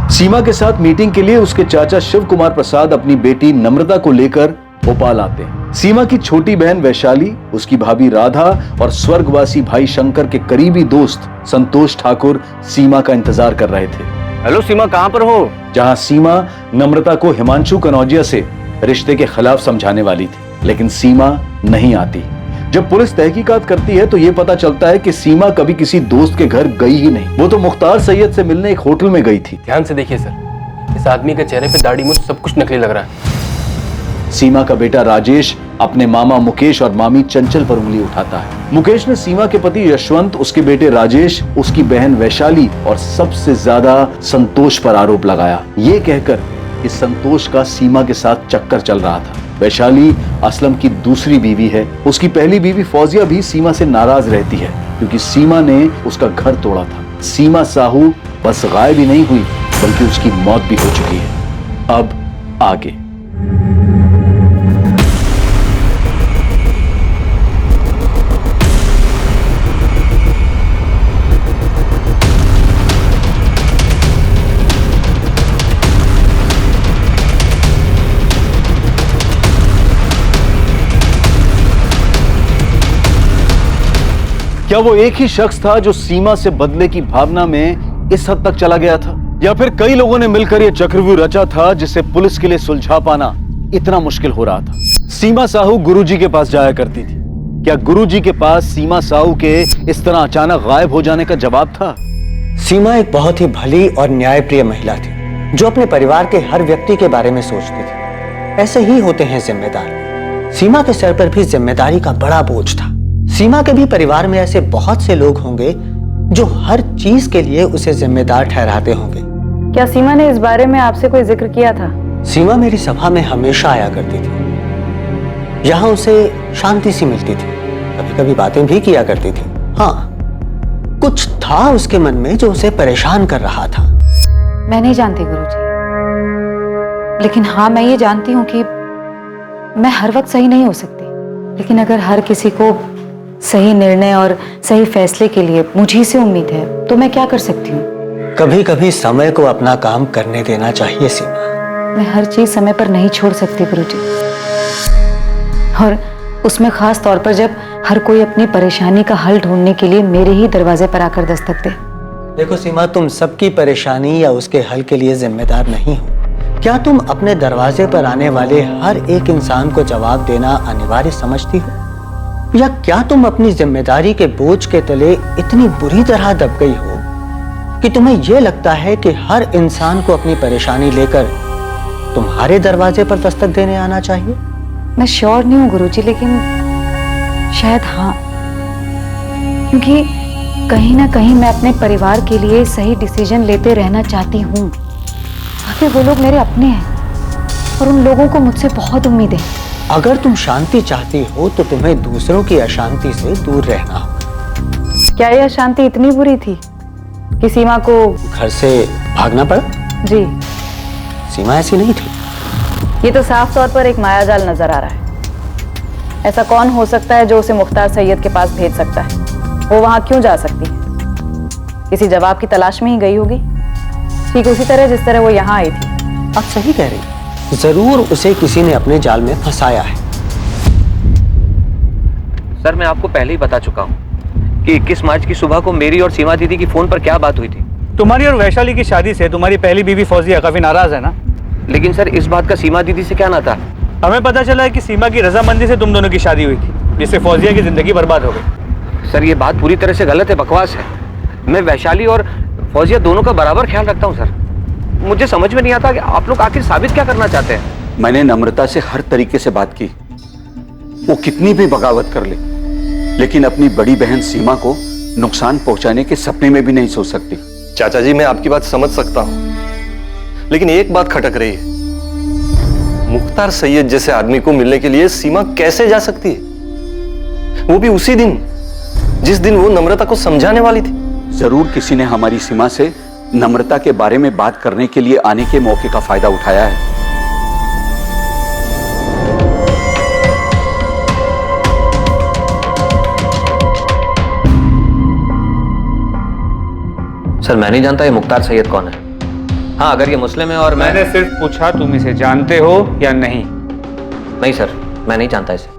सीमा के साथ मीटिंग के लिए उसके चाचा शिव कुमार प्रसाद अपनी बेटी नम्रता को लेकर भोपाल आते हैं। सीमा की छोटी बहन वैशाली, उसकी भाभी राधा और स्वर्गवासी भाई शंकर के करीबी दोस्त संतोष ठाकुर सीमा का इंतजार कर रहे थे। हेलो सीमा, कहां पर हो? जहां सीमा नम्रता को हिमांशु कनौजिया से रिश्ते के खिलाफ समझाने वाली थी, लेकिन सीमा नहीं आती। जब पुलिस तहकीकात करती है तो यह पता चलता है कि सीमा कभी किसी दोस्त के घर गई ही नहीं। वो तो मुख्तार सैयद से मिलने एक होटल में गई थी। ध्यान से देखिए सर, इस आदमी के चेहरे पे दाढ़ी मूंछ सब कुछ नकली लग रहा है। सीमा का बेटा राजेश अपने मामा मुकेश और मामी चंचल पर उंगली उठाता है। मुकेश ने सीमा के पति यशवंत, उसके बेटे राजेश, उसकी बहन वैशाली और सबसे ज्यादा संतोष पर आरोप लगाया, ये कहकर कि संतोष का सीमा के साथ चक्कर चल रहा था। वैशाली असलम की दूसरी बीवी है। उसकी पहली बीवी फौजिया भी सीमा से नाराज रहती है क्योंकि सीमा ने उसका घर तोड़ा था। सीमा साहू बस गायब ही नहीं हुई बल्कि उसकी मौत भी हो चुकी है। अब आगे। क्या वो एक ही शख्स था जो सीमा से बदले की भावना में इस हद तक चला गया था, या फिर कई लोगों ने मिलकर यह चक्रव्यूह रचा था जिसे पुलिस के लिए सुलझा पाना इतना मुश्किल हो रहा था? सीमा साहू गुरुजी के पास जाया करती थी। क्या गुरुजी के पास सीमा साहू के इस तरह अचानक गायब हो जाने का जवाब था? सीमा एक बहुत ही भली और न्यायप्रिय महिला थी जो अपने परिवार के हर व्यक्ति के बारे में सोचती थी। ऐसे ही होते हैं जिम्मेदार। सीमा के सर पर भी जिम्मेदारी का बड़ा बोझ था। सीमा के भी परिवार में ऐसे बहुत से लोग होंगे जो हर चीज के लिए उसे जिम्मेदार ठहराते होंगे। क्या सीमा ने इस बारे में आपसे कोई जिक्र किया था? सीमा मेरी सभा में हमेशा आया करती थी। यहाँ उसे शांति सी मिलती थी, कभी कभी बातें भी किया करती थी। हाँ, कुछ था उसके मन में जो उसे परेशान कर रहा था। मैं नहीं जानती गुरुजी, लेकिन हाँ मैं ये जानती हूँ कि मैं हर वक्त सही नहीं हो सकती, लेकिन अगर हर किसी को सही निर्णय और सही फैसले के लिए मुझी से उम्मीद है तो मैं क्या कर सकती हूँ? कभी कभी समय को अपना काम करने देना चाहिए सीमा। मैं हर चीज समय पर नहीं छोड़ सकती गुरुजी, और उसमें खास तौर पर जब हर कोई अपनी परेशानी का हल ढूंढने के लिए मेरे ही दरवाजे पर आकर दस्तक दे। देखो सीमा, तुम सबकी परेशानी या उसके हल के लिए जिम्मेदार नहीं हो। क्या तुम अपने दरवाजे पर आने वाले हर एक इंसान को जवाब देना अनिवार्य समझती हो, या क्या तुम अपनी जिम्मेदारी के बोझ के तले इतनी बुरी तरह दब गई हो कि तुम्हें यह लगता है कि हर इंसान को अपनी परेशानी लेकर तुम्हारे दरवाजे पर दस्तक देने आना चाहिए? मैं श्योर नहीं हूँ गुरुजी, लेकिन शायद हाँ, क्योंकि कहीं ना कहीं मैं अपने परिवार के लिए सही डिसीजन लेते रहना चाहती हूँ। आखिर वो लोग मेरे अपने हैं और उन लोगों को मुझसे बहुत उम्मीद है। अगर तुम शांति चाहती हो तो तुम्हें दूसरों की अशांति से दूर रहना होगा। क्या यह अशांति इतनी बुरी थी कि सीमा को घर से भागना पड़ा? जी, सीमा ऐसी नहीं थी। ये तो साफ तौर पर एक मायाजाल नजर आ रहा है। ऐसा कौन हो सकता है जो उसे मुख्तार सैयद के पास भेज सकता है? वो वहां क्यों जा सकती है? किसी जवाब की तलाश में ही गई होगी, ठीक उसी तरह जिस तरह वो यहाँ आई थी। आप सही कह रही, जरूर उसे किसी ने अपने जाल में फंसाया है। सर, मैं आपको पहले ही बता चुका हूँ कि 21 मार्च की सुबह को मेरी और सीमा दीदी की फोन पर क्या बात हुई थी। तुम्हारी और वैशाली की शादी से तुम्हारी पहली बीवी फौजिया काफी नाराज है ना? लेकिन सर, इस बात का सीमा दीदी से क्या नाता? हमें पता चला है कि सीमा की रजामंदी से तुम दोनों की शादी हुई थी, जिससे फौजिया की जिंदगी बर्बाद हो गई। सर, ये बात पूरी तरह से गलत है, बकवास है। मैं वैशाली और फौजिया दोनों का बराबर ख्याल रखता हूँ सर। मुझे समझ में नहीं आता कि आप लोग आखिर साबित क्या करना चाहते हैं। मैंने नम्रता से हर तरीके से बात की, वो कितनी भी बगावत कर ले, लेकिन अपनी बड़ी बहन सीमा को नुकसान पहुंचाने के सपने में भी नहीं सोच सकती। चाचा जी, मैं आपकी बात समझ सकता हूं, लेकिन एक बात खटक रही है। मुख्तार सैयद जैसे आदमी को मिलने के लिए सीमा कैसे जा सकती है, वो भी उसी दिन जिस दिन वो नम्रता को समझाने वाली थी। जरूर किसी ने हमारी सीमा से नम्रता के बारे में बात करने के लिए आने के मौके का फायदा उठाया है। सर, मैं नहीं जानता ये मुख्तार सैयद कौन है। हाँ, अगर ये मुस्लिम है और मैंने सिर्फ पूछा तुम इसे जानते हो या नहीं। नहीं सर, मैं नहीं जानता इसे।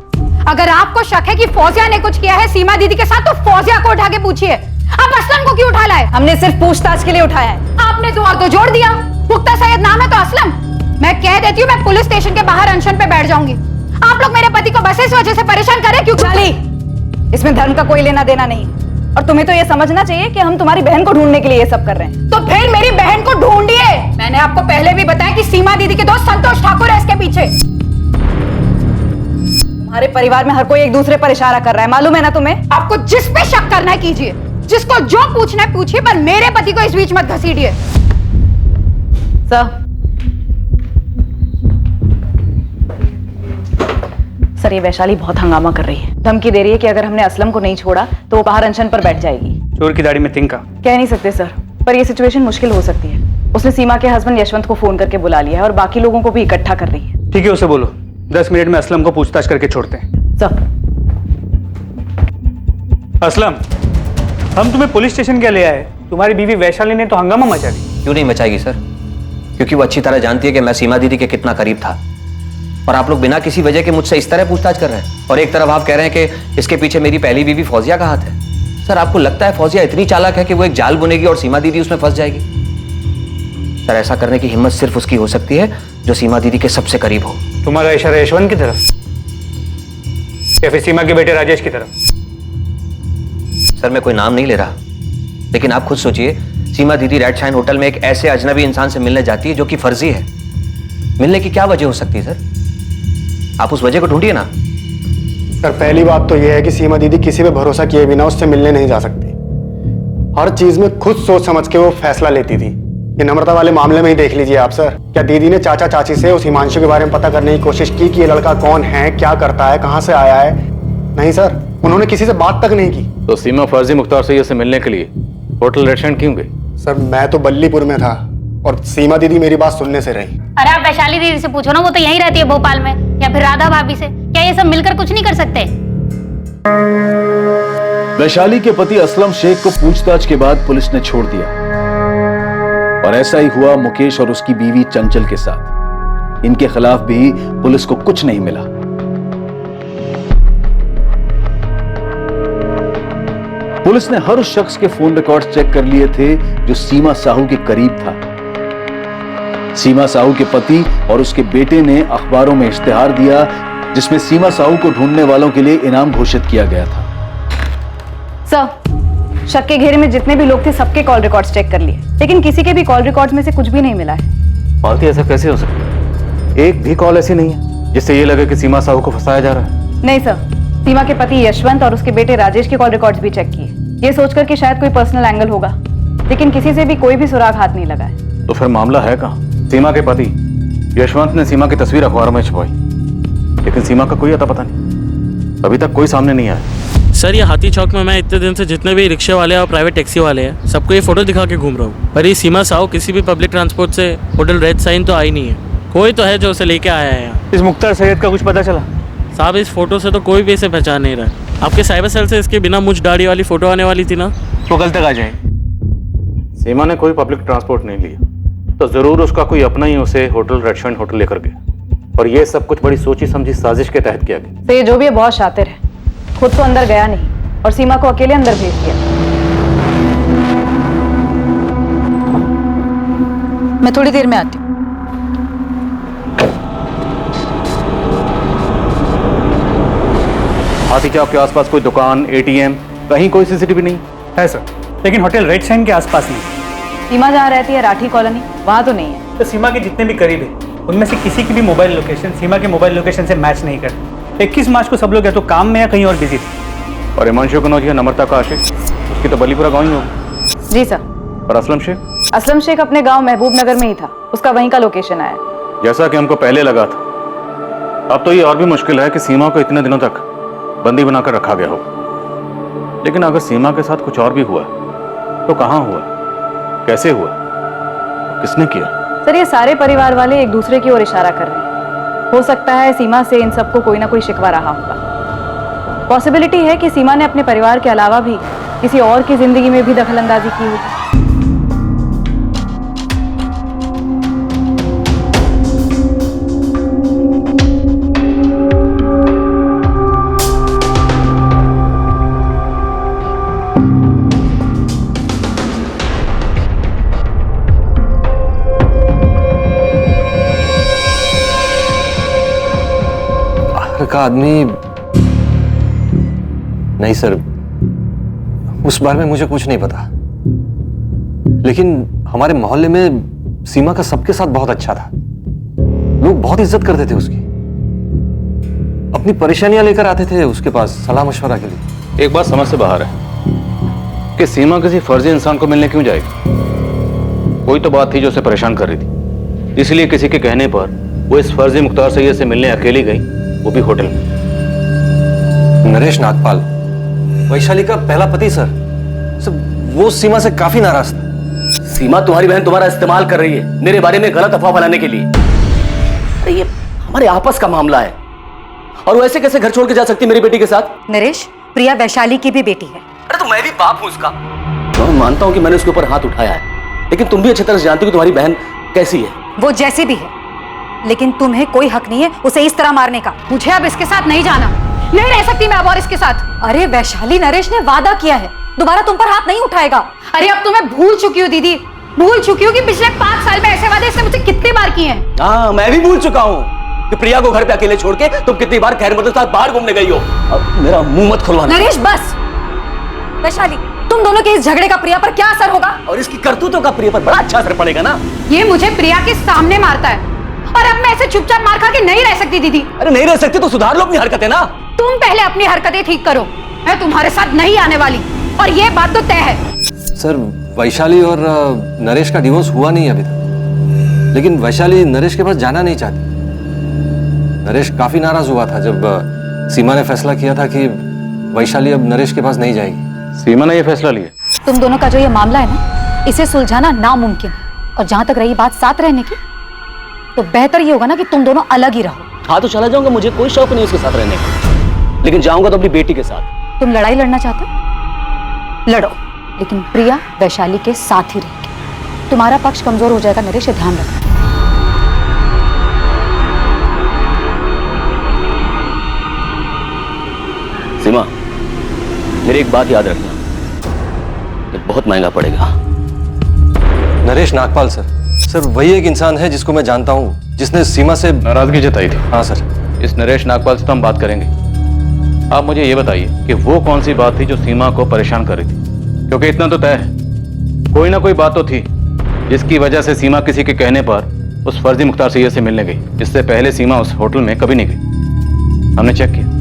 अगर आपको शक है कि फौजिया ने कुछ किया है सीमा दीदी के साथ, तो फौजिया को उठा के पूछिए। आप असलम को क्यों उठा लाए? हमने सिर्फ पूछताछ के लिए उठाया है। आपने दो और दो जोड़ दिया। मुख्तार सैयद नाम है तो असलम। मैं कह देती हूँ, मैं पुलिस स्टेशन के बाहर अनशन पे बैठ जाऊंगी। आप लोग मेरे पति को बस इस वजह से परेशान कर रहे क्यों? चाली, इसमें धर्म का कोई लेना देना नहीं, और तुम्हें तो ये समझना चाहिए कि हम तुम्हारी बहन को ढूंढने के लिए ये सब कर रहे हैं। तो फिर मेरी बहन को ढूंढिए। मैंने आपको पहले भी बताया कि सीमा दीदी के दोस्त संतोष ठाकुर है इसके पीछे। हमारे परिवार में हर कोई एक दूसरे पर इशारा कर रहा है, मालूम है ना तुम्हें? आपको जिस पे शक करना है कीजिए, जिसको जो पूछना है पूछिए, पर मेरे पति को इस बीच मत घसीटिए। सर, ये वैशाली बहुत हंगामा कर रही है, धमकी दे रही है कि अगर हमने असलम को नहीं छोड़ा तो वो बाहर अनशन पर बैठ जाएगी। चोर की दाढ़ी में तिनका। कह नहीं सकते सर, पर ये सिचुएशन मुश्किल हो सकती है। उसने सीमा के हस्बैंड यशवंत को फोन करके बुला लिया है और बाकी लोगों को भी इकट्ठा कर रही है। ठीक है, उसे बोलो 10 मिनट में असलम को पूछताछ करके छोड़ते हैं। सर, असलम, हम तुम्हें पुलिस स्टेशन क्या ले आए? तुम्हारी बीवी वैशाली ने तो हंगामा मचा दी। क्यों नहीं मचाएगी सर? क्योंकि वो अच्छी तरह जानती है कि मैं सीमा दीदी के कितना करीब था, और आप लोग बिना किसी वजह के मुझसे इस तरह पूछताछ कर रहे हैं। और एक तरफ आप कह रहे हैं कि इसके पीछे मेरी पहली बीवी फौजिया का हाथ है। सर, आपको लगता है फौजिया इतनी चालाक है कि वो एक जाल बुनेगी और सीमा दीदी उसमें फंस जाएगी? सर, ऐसा करने की हिम्मत सिर्फ उसकी हो सकती है जो सीमा दीदी के सबसे करीब हो। तुम्हारा इशारा यशवंत की तरफ या फिर सीमा के बेटे राजेश की तरफ? सर, मैं कोई नाम नहीं ले रहा, लेकिन आप खुद सोचिए, सीमा दीदी रेड शाइन होटल में एक ऐसे अजनबी इंसान से मिलने जाती है जो कि फर्जी है। मिलने की क्या वजह हो सकती है सर? आप उस वजह को ढूंढिए ना। सर, पहली बात तो यह है कि सीमा दीदी किसी पे भरोसा किए बिना उससे मिलने नहीं जा सकती। हर चीज में खुद सोच समझ के वो फैसला लेती थी। ये नम्रता वाले मामले में ही देख लीजिए आप सर। क्या दीदी ने चाचा चाची से उस हिमांशु के बारे में पता करने की कोशिश की कि ये लड़का कौन है, क्या करता है, कहां से आया है? नहीं सर, उन्होंने किसी से बात तक नहीं की। तो सीमा फर्जी मुख्तार सैयद से मिलने के लिए होटल रेड शाइन क्यों गई? सर, मैं तो बल्लीपुर में था और सीमा दीदी मेरी बात सुनने से रही। अरे आप वैशाली दीदी से पूछो ना, वो तो यहीं रहती है भोपाल में, या फिर राधा भाभी से। क्या ये सब मिलकर कुछ नहीं कर सकते? वैशाली के पति असलम शेख को पूछताछ के बाद पुलिस ने छोड़ दिया, और ऐसा ही हुआ मुकेश और उसकी बीवी चंचल के साथ। इनके खिलाफ भी पुलिस को कुछ नहीं मिला। पुलिस ने हर उस शख्स के फोन रिकॉर्ड चेक कर लिए थे जो सीमा साहू के करीब था। सीमा साहू के पति और उसके बेटे ने अखबारों में इश्तिहार दिया जिसमें सीमा साहू को ढूंढने वालों के लिए इनाम घोषित किया गया था। सर, शक के घेरे में जितने भी लोग थे सबके कॉल रिकॉर्ड्स चेक कर लिए, लेकिन किसी के भी कॉल रिकॉर्ड्स में से कुछ भी नहीं मिला है। मालती, ऐसा कैसे हो सकता है? एक भी कॉल ऐसी नहीं है जिससे ये लगे कि सीमा साहू को फंसाया जा रहा है। नहीं सर, सीमा के पति यशवंत और उसके बेटे राजेश के कॉल रिकॉर्ड्स भी चेक किए, ये सोचकर कि शायद कोई पर्सनल एंगल होगा, लेकिन किसी से भी कोई भी सुराग हाथ नहीं लगा है। तो फिर मामला है कहां? सीमा के पति यशवंत ने सीमा की तस्वीर अखबार में छपवाई, लेकिन सीमा का कोई अता पता नहीं। अभी तक कोई सामने नहीं आया। सर, ये हाथी चौक में मैं इतने दिन से जितने भी रिक्शे वाले और प्राइवेट टैक्सी वाले हैं सबको ये फोटो दिखा के घूम रहा हूँ, पर ये सीमा साहू किसी भी पब्लिक ट्रांसपोर्ट से होटल रेड साइन तो आई नहीं है। कोई तो है जो उसे लेके आया है यहाँ। इस मुख्तार सैयद का कुछ पता चला? साहब, इस फोटो से तो कोई भी इसे पहचान नहीं रहा। आपके साइबर सेल से इसके बिना मुझ दाढ़ी वाली फोटो आने वाली थी ना, वो कल तक आ जाए। सीमा ने कोई पब्लिक ट्रांसपोर्ट नहीं लिया, तो जरूर उसका कोई अपना ही उसे होटल रेड शाइन होटल लेकर गया, और ये सब कुछ बड़ी सोची समझी साजिश के तहत किया गया। तो ये जो भी है बहुत शातिर है, खुद तो अंदर गया नहीं और सीमा को अकेले अंदर भेज दिया। मैं थोड़ी देर में आती हूँ। हाथी चौक के आसपास कोई दुकान, एटीएम, कहीं कोई सीसीटीवी नहीं है सर, लेकिन होटल रेड शाइन के आसपास नहीं। सीमा जहाँ रहती है राठी कॉलोनी, वहाँ तो नहीं है। तो सीमा के जितने भी करीब है उनमें से किसी की भी मोबाइल लोकेशन सीमा के मोबाइल लोकेशन से मैच नहीं करती। 21 मार्च को सब लोग या तो काम में या कहीं और बिजी थे। और हिमांशु कनौज या नम्रता का आशिक, उसकी तो बलीपुरा गाँव ही होगी। जी सर। और असलम शेख? असलम शेख अपने गांव महबूब नगर में ही था, उसका वहीं का लोकेशन आया। जैसा कि हमको पहले लगा था, अब तो ये और भी मुश्किल है कि सीमा को इतने दिनों तक बंदी बनाकर रखा गया हो। लेकिन अगर सीमा के साथ कुछ और भी हुआ तो कहां हुआ, कैसे हुआ, किसने किया? सर, ये सारे परिवार वाले एक दूसरे की ओर इशारा कर रहे हैं। हो सकता है सीमा से इन सबको कोई ना कोई शिकवा रहा होगा। पॉसिबिलिटी है कि सीमा ने अपने परिवार के अलावा भी किसी और की जिंदगी में भी दखलंदाजी की होगी। लड़का आदमी, नहीं सर, उस बारे में मुझे कुछ नहीं पता, लेकिन हमारे मोहल्ले में सीमा का सबके साथ बहुत अच्छा था। लोग बहुत इज्जत करते थे उसकी, अपनी परेशानियां लेकर आते थे उसके पास सलाह मशवरा के लिए। एक बात समझ से बाहर है कि सीमा किसी फर्जी इंसान को मिलने क्यों जाएगी? कोई तो बात थी जो उसे परेशान कर रही थी, इसलिए किसी के कहने पर वो इस फर्जी मुख्तार सैयद से मिलने अकेली गई, वो भी होटल में। नरेश नागपाल, वैशाली का पहला पति सर, वो सीमा से काफी नाराज था। सीमा तुम्हारी बहन तुम्हारा इस्तेमाल कर रही है मेरे बारे में गलत अफवाह फैलाने के लिए। अरे ये हमारे आपस का मामला है, और वो ऐसे कैसे घर छोड़ के जा सकती है मेरी बेटी के साथ? नरेश, प्रिया वैशाली की भी बेटी है। अरे तो मैं भी बाप हूं उसका। तो मैं मानता हूं कि मैंने उसके ऊपर हाथ उठाया है, लेकिन तुम भी अच्छी तरह से जानती हो कि तुम्हारी बहन कैसी है। वो जैसी भी है, लेकिन तुम्हें कोई हक नहीं है उसे इस तरह मारने का। मुझे अब इसके साथ नहीं जाना, नहीं रह सकती मैं अब और इसके साथ। अरे वैशाली, नरेश ने वादा किया है दोबारा तुम पर हाथ नहीं उठाएगा। अरे अब तुम्हें भूल चुकी हो दीदी, भूल चुकी हो कि पिछले 5 साल में ऐसे वादे इसने मुझसे कितनी बार किए हैं। हाँ, मैं भी भूल चुका हूँ कि प्रिया को घर पे अकेले छोड़ के तुम कितनी बार खैर मदद के साथ बाहर घूमने गई हो। अब मेरा मुंह मत खुलवाना। नरेश बस। वैशाली, तुम दोनों के इस झगड़े का प्रिया पर क्या असर होगा? और इसकी करतूतों का प्रिया पर बड़ा अच्छा असर पड़ेगा ना। ये मुझे प्रिया के सामने मारता है, और अब मैं ऐसे चुपचाप मार खा के नहीं रह सकती दीदी। अरे नहीं रह सकती तो सुधार लो अपनी हरकतें ना। तुम पहले अपनी हरकतें ठीक करो, मैं तुम्हारे साथ नहीं आने वाली, और ये बात तो तय है। सर, वैशाली और नरेश का डिवोर्स हुआ नहीं अभी तक, लेकिन वैशाली नरेश के पास जाना नहीं चाहती। नरेश काफी नाराज हुआ था जब सीमा ने फैसला किया था कि वैशाली अब नरेश के पास नहीं जाएगी। सीमा ने यह फैसला लिया। तुम दोनों का जो ये मामला है ना, इसे सुलझाना नामुमकिन है, और जहां तक रही बात साथ रहने की, तो बेहतर ये होगा ना कि तुम दोनों अलग ही रहो। हाँ तो चला जाऊंगा, मुझे कोई शौक नहीं उसके साथ रहने का, लेकिन जाऊंगा तो अपनी बेटी के साथ। तुम लड़ाई लड़ना चाहते हो, लड़ो, लेकिन प्रिया वैशाली के साथ ही रहेगी। तुम्हारा पक्ष कमजोर हो जाएगा नरेश, ध्यान रखना। सीमा, मेरी एक बात याद रखना, ये बहुत महंगा पड़ेगा। नरेश नागपाल सर, वही एक इंसान है जिसको मैं जानता हूँ जिसने सीमा से नाराजगी जताई थी। हाँ सर। इस नरेश नागपाल से तो हम बात करेंगे। आप मुझे ये बताइए कि वो कौन सी बात थी जो सीमा को परेशान कर रही थी, क्योंकि इतना तो तय है कोई ना कोई बात तो थी जिसकी वजह से सीमा किसी के कहने पर उस फर्जी मुख्तार सैयद से मिलने गई। इससे पहले सीमा उस होटल में कभी नहीं गई, हमने चेक किया।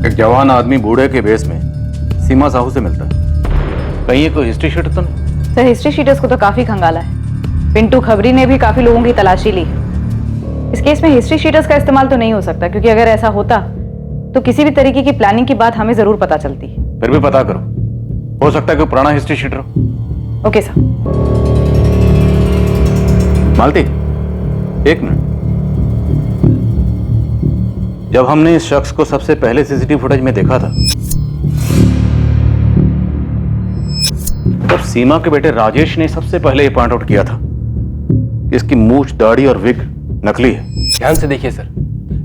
एक जवान आदमी बूढ़े के भेष में सीमा साहू से मिलता है, कहीं ये कोई हिस्ट्री शीटर तो नहीं? सर, हिस्ट्री शीटर्स को तो काफी खंगाला है। पिंटू खबरी ने भी काफी लोगों की तलाशी ली। इस केस में हिस्ट्री शीटर्स का इस्तेमाल तो नहीं हो सकता, क्योंकि अगर ऐसा होता तो किसी भी तरीके की प्लानिंग की बात हमें जरूर पता चलती। फिर भी पता करो, हो सकता है कोई पुराना हिस्ट्री शीटर हो। Okay sir. मालती, एक मिनट। जब हमने इस शख्स को सबसे पहले सीसीटीवी फुटेज में देखा था, तब सीमा के बेटे राजेश ने सबसे पहले ये पॉइंट आउट किया था कि इसकी मूछ, दाढ़ी और विग नकली है। ध्यान से देखिए सर,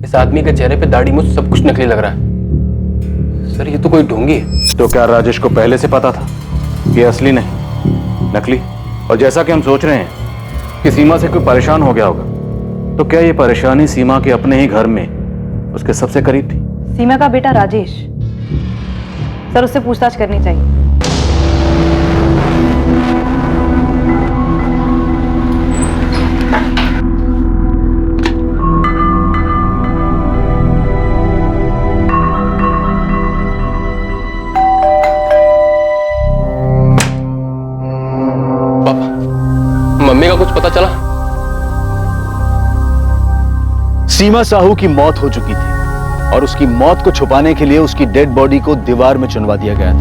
इस आदमी के चेहरे पे दाढ़ी मूछ सब कुछ नकली लग रहा है। सर, ये तो कोई ढोंगी है। तो क्या राजेश को पहले से पता था कि असली नहीं, नकली? और जैसा कि हम सोच रहे हैं कि सीमा से कोई परेशान हो गया होगा, तो क्या ये परेशानी सीमा के अपने ही घर में उसके सबसे करीब थी? सीमा का बेटा राजेश, सर उससे पूछताछ करनी चाहिए। मम्मी का कुछ पता चला? सीमा साहू की मौत हो चुकी थी, और उसकी मौत को छुपाने के लिए उसकी डेड बॉडी को दीवार में चुनवा दिया गया था।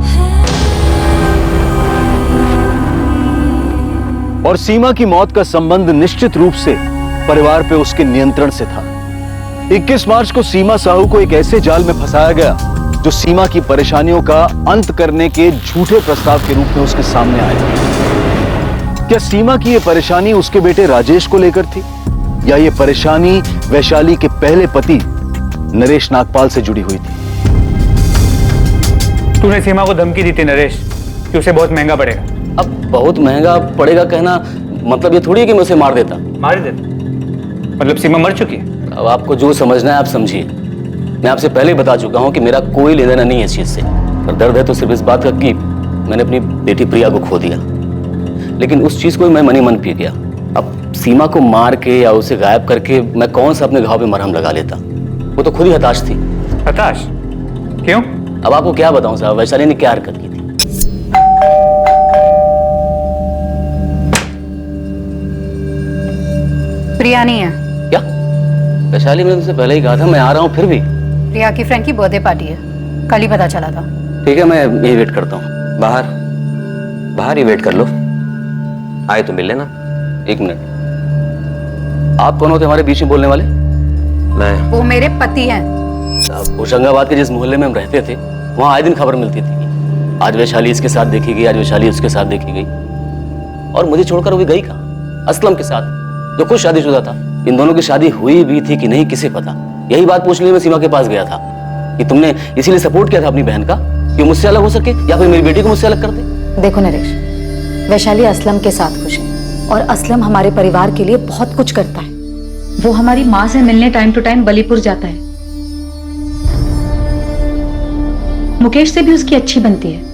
और सीमा की मौत का संबंध निश्चित रूप से परिवार पे उसके नियंत्रण से था। 21 मार्च को सीमा साहू को एक ऐसे जाल में फंसाया गया जो सीमा की परेशानियों का अंत करने के झूठे प्रस्ताव के रूप में उसके सामने आया। क्या सीमा की यह परेशानी उसके बेटे राजेश को लेकर थी, या यह परेशानी वैशाली के पहले पति नरेश नागपाल से जुड़ी हुई थी? तूने सीमा को धमकी दी थी नरेश कि उसे बहुत महंगा पड़ेगा। अब बहुत महंगा पड़ेगा कहना मतलब ये थोड़ी है कि मैं उसे मार देता। मार ही देते मतलब सीमा मर चुकी है। अब आपको जो समझना है आप समझिए। मैं आपसे पहले ही बता चुका हूं कि मेरा कोई लेना देना नहीं है इस चीज से। पर दर्द है तो सिर्फ इस बात का कि मैंने अपनी बेटी प्रिया को खो दिया, लेकिन उस चीज को मैं मनी मन पी गया। अब सीमा को मार के या उसे गायब करके मैं कौन सा अपने घाव पे मरहम लगा लेता। वो तो खुद ही हताश थी। हताश क्यों? अब आपको क्या बताऊं साहब, वैशाली ने क्या हरकत की थी। प्रिया नहीं है। क्या? वैशाली, मैंने तुमसे पहले ही कहा था मैं आ रहा हूं, फिर भी। प्रिया की फ्रेंड की बर्थडे पार्टी है, कल ही पता चला था। ठीक है, मैं यही वेट करता हूँ। बाहर ही वेट कर लो, आए तो मिल लेना। 1 मिनट। आप कौन होते हमारे बीच में बोलने वाले? मैं वो मेरे पति हैं। होशंगाबाद के जिस मोहल्ले में हम रहते थे वहां आए दिन खबर मिलती थी। आज वैशाली इसके साथ देखी गई, आज वैशाली उसके साथ देखी गई, और मुझे छोड़कर वो भी गई कहाँ? असलम के साथ, जो खुद शादीशुदा था। इन दोनों की शादी हुई भी थी कि नहीं किसे पता। यही बात पूछने लिए मैं सीमा के पास गया था कि तुमने इसीलिए सपोर्ट किया था अपनी बहन का कि मुझसे अलग हो सके या फिर मेरी बेटी को मुझसे अलग कर दे। देखो नरेश, वैशाली असलम के साथ खुश है और असलम हमारे परिवार के लिए बहुत कुछ करता है। वो हमारी माँ से मिलने टाइम टू टाइम बलीपुर जाता है। मुकेश से भी उसकी अच्छी बनती है।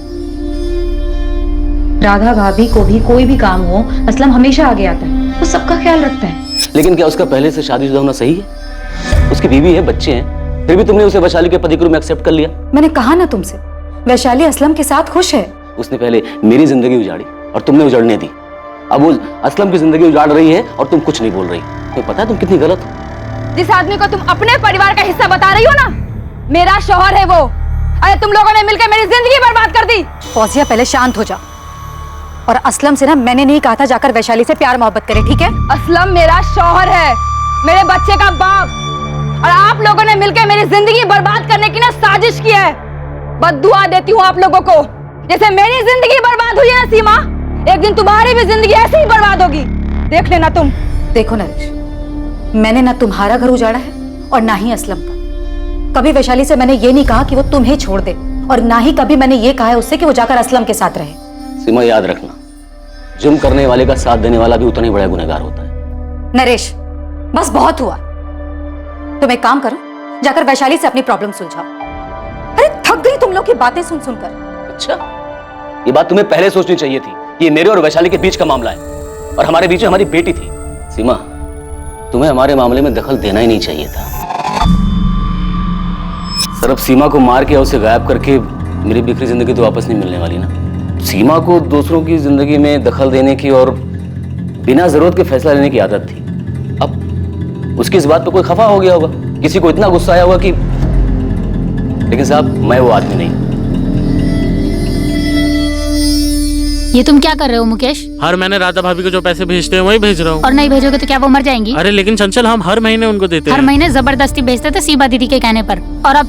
राधा भाभी को भी कोई भी काम हो असलम हमेशा आगे आता है, वो सबका ख्याल रखता है। लेकिन क्या उसका पहले से शादीशुदा होना सही है? उसकी बीवी है, बच्चे हैं, फिर भी तुमने उसे वैशाली के पति के रूप में एक्सेप्ट कर लिया। मैंने कहा ना तुमसे, वैशाली असलम के साथ खुश है। उसने पहले मेरी जिंदगी उजाड़ी और तुमने उजाड़ने दी। अब वो असलम की जिंदगी उजाड़ रही है और तुम कुछ नहीं बोल रही। तुम्हें पता है तुम कितनी गलत हो? जिस आदमी को तुम अपने परिवार का हिस्सा बता रही हो ना, मेरा शौहर है वो। अरे तुम लोगों ने मिलकर मेरी जिंदगी बर्बाद कर दी। फौजिया पहले शांत हो जा। और असलम से ना मैंने नहीं कहा था जाकर वैशाली से प्यार मोहब्बत करे, ठीक है? असलम मेरा शौहर है, मेरे बच्चे का बाप, और आप लोगों ने मिलकर मेरी जिंदगी बर्बाद करने की ना साजिश की है। बद्दुआ देती हूँ आप लोगों को। जैसे मेरी जिंदगी बर्बाद हुई है ना सीमा, एक दिन तुम्हारी भी जिंदगी ऐसे ही बर्बाद होगी, देख लेना तुम। देखो नरेश, मैंने ना तुम्हारा घर उजाड़ा है और ना ही असलम का। कभी वैशाली से मैंने ये नहीं कहा कि वो तुम्हें छोड़ दे, और ना ही कभी मैंने ये कहा है उससे कि वो जाकर असलम के साथ रहे। सीमा, याद रखना, जुर्म करने वाले का साथ देने वाला भी उतना ही बड़ा गुनहगार होता है। नरेश, बस बहुत हुआ। तुम एक काम करो, जाकर वैशाली से अपनी प्रॉब्लम सुलझाओ। अरे थक गई तुम लोग की बातें सुन सुनकर। अच्छा, ये बात तुम्हें पहले सोचनी चाहिए थी कि ये मेरे और वैशाली के बीच का मामला है और हमारे बीच में हमारी बेटी थी। सीमा, तुम्हें हमारे मामले में दखल देना ही नहीं चाहिए था। सर, अब सीमा को मार के और उसे गायब करके मेरी बिखरी जिंदगी तो वापस नहीं मिलने वाली ना। सीमा को दूसरों की जिंदगी में दखल देने की और बिना जरूरत के फैसला लेने की आदत थी। अब उसकी इस बात पे कोई खफा हो गया होगा, किसी को इतना गुस्सा आया होगा कि, लेकिन साहब मैं वो आदमी नहीं। ये तुम क्या कर रहे हो मुकेश? हर महीने राधा भाभी को जो पैसे भेजते हैं वही भेज रहा हूँ। और नहीं भेजोगे तो क्या वो मर जाएंगी? अरे लेकिन चंचल, हम हर महीने उनको देते हैं। हर महीने जबरदस्ती भेजते थे सीमा दीदी के कहने पर, और अब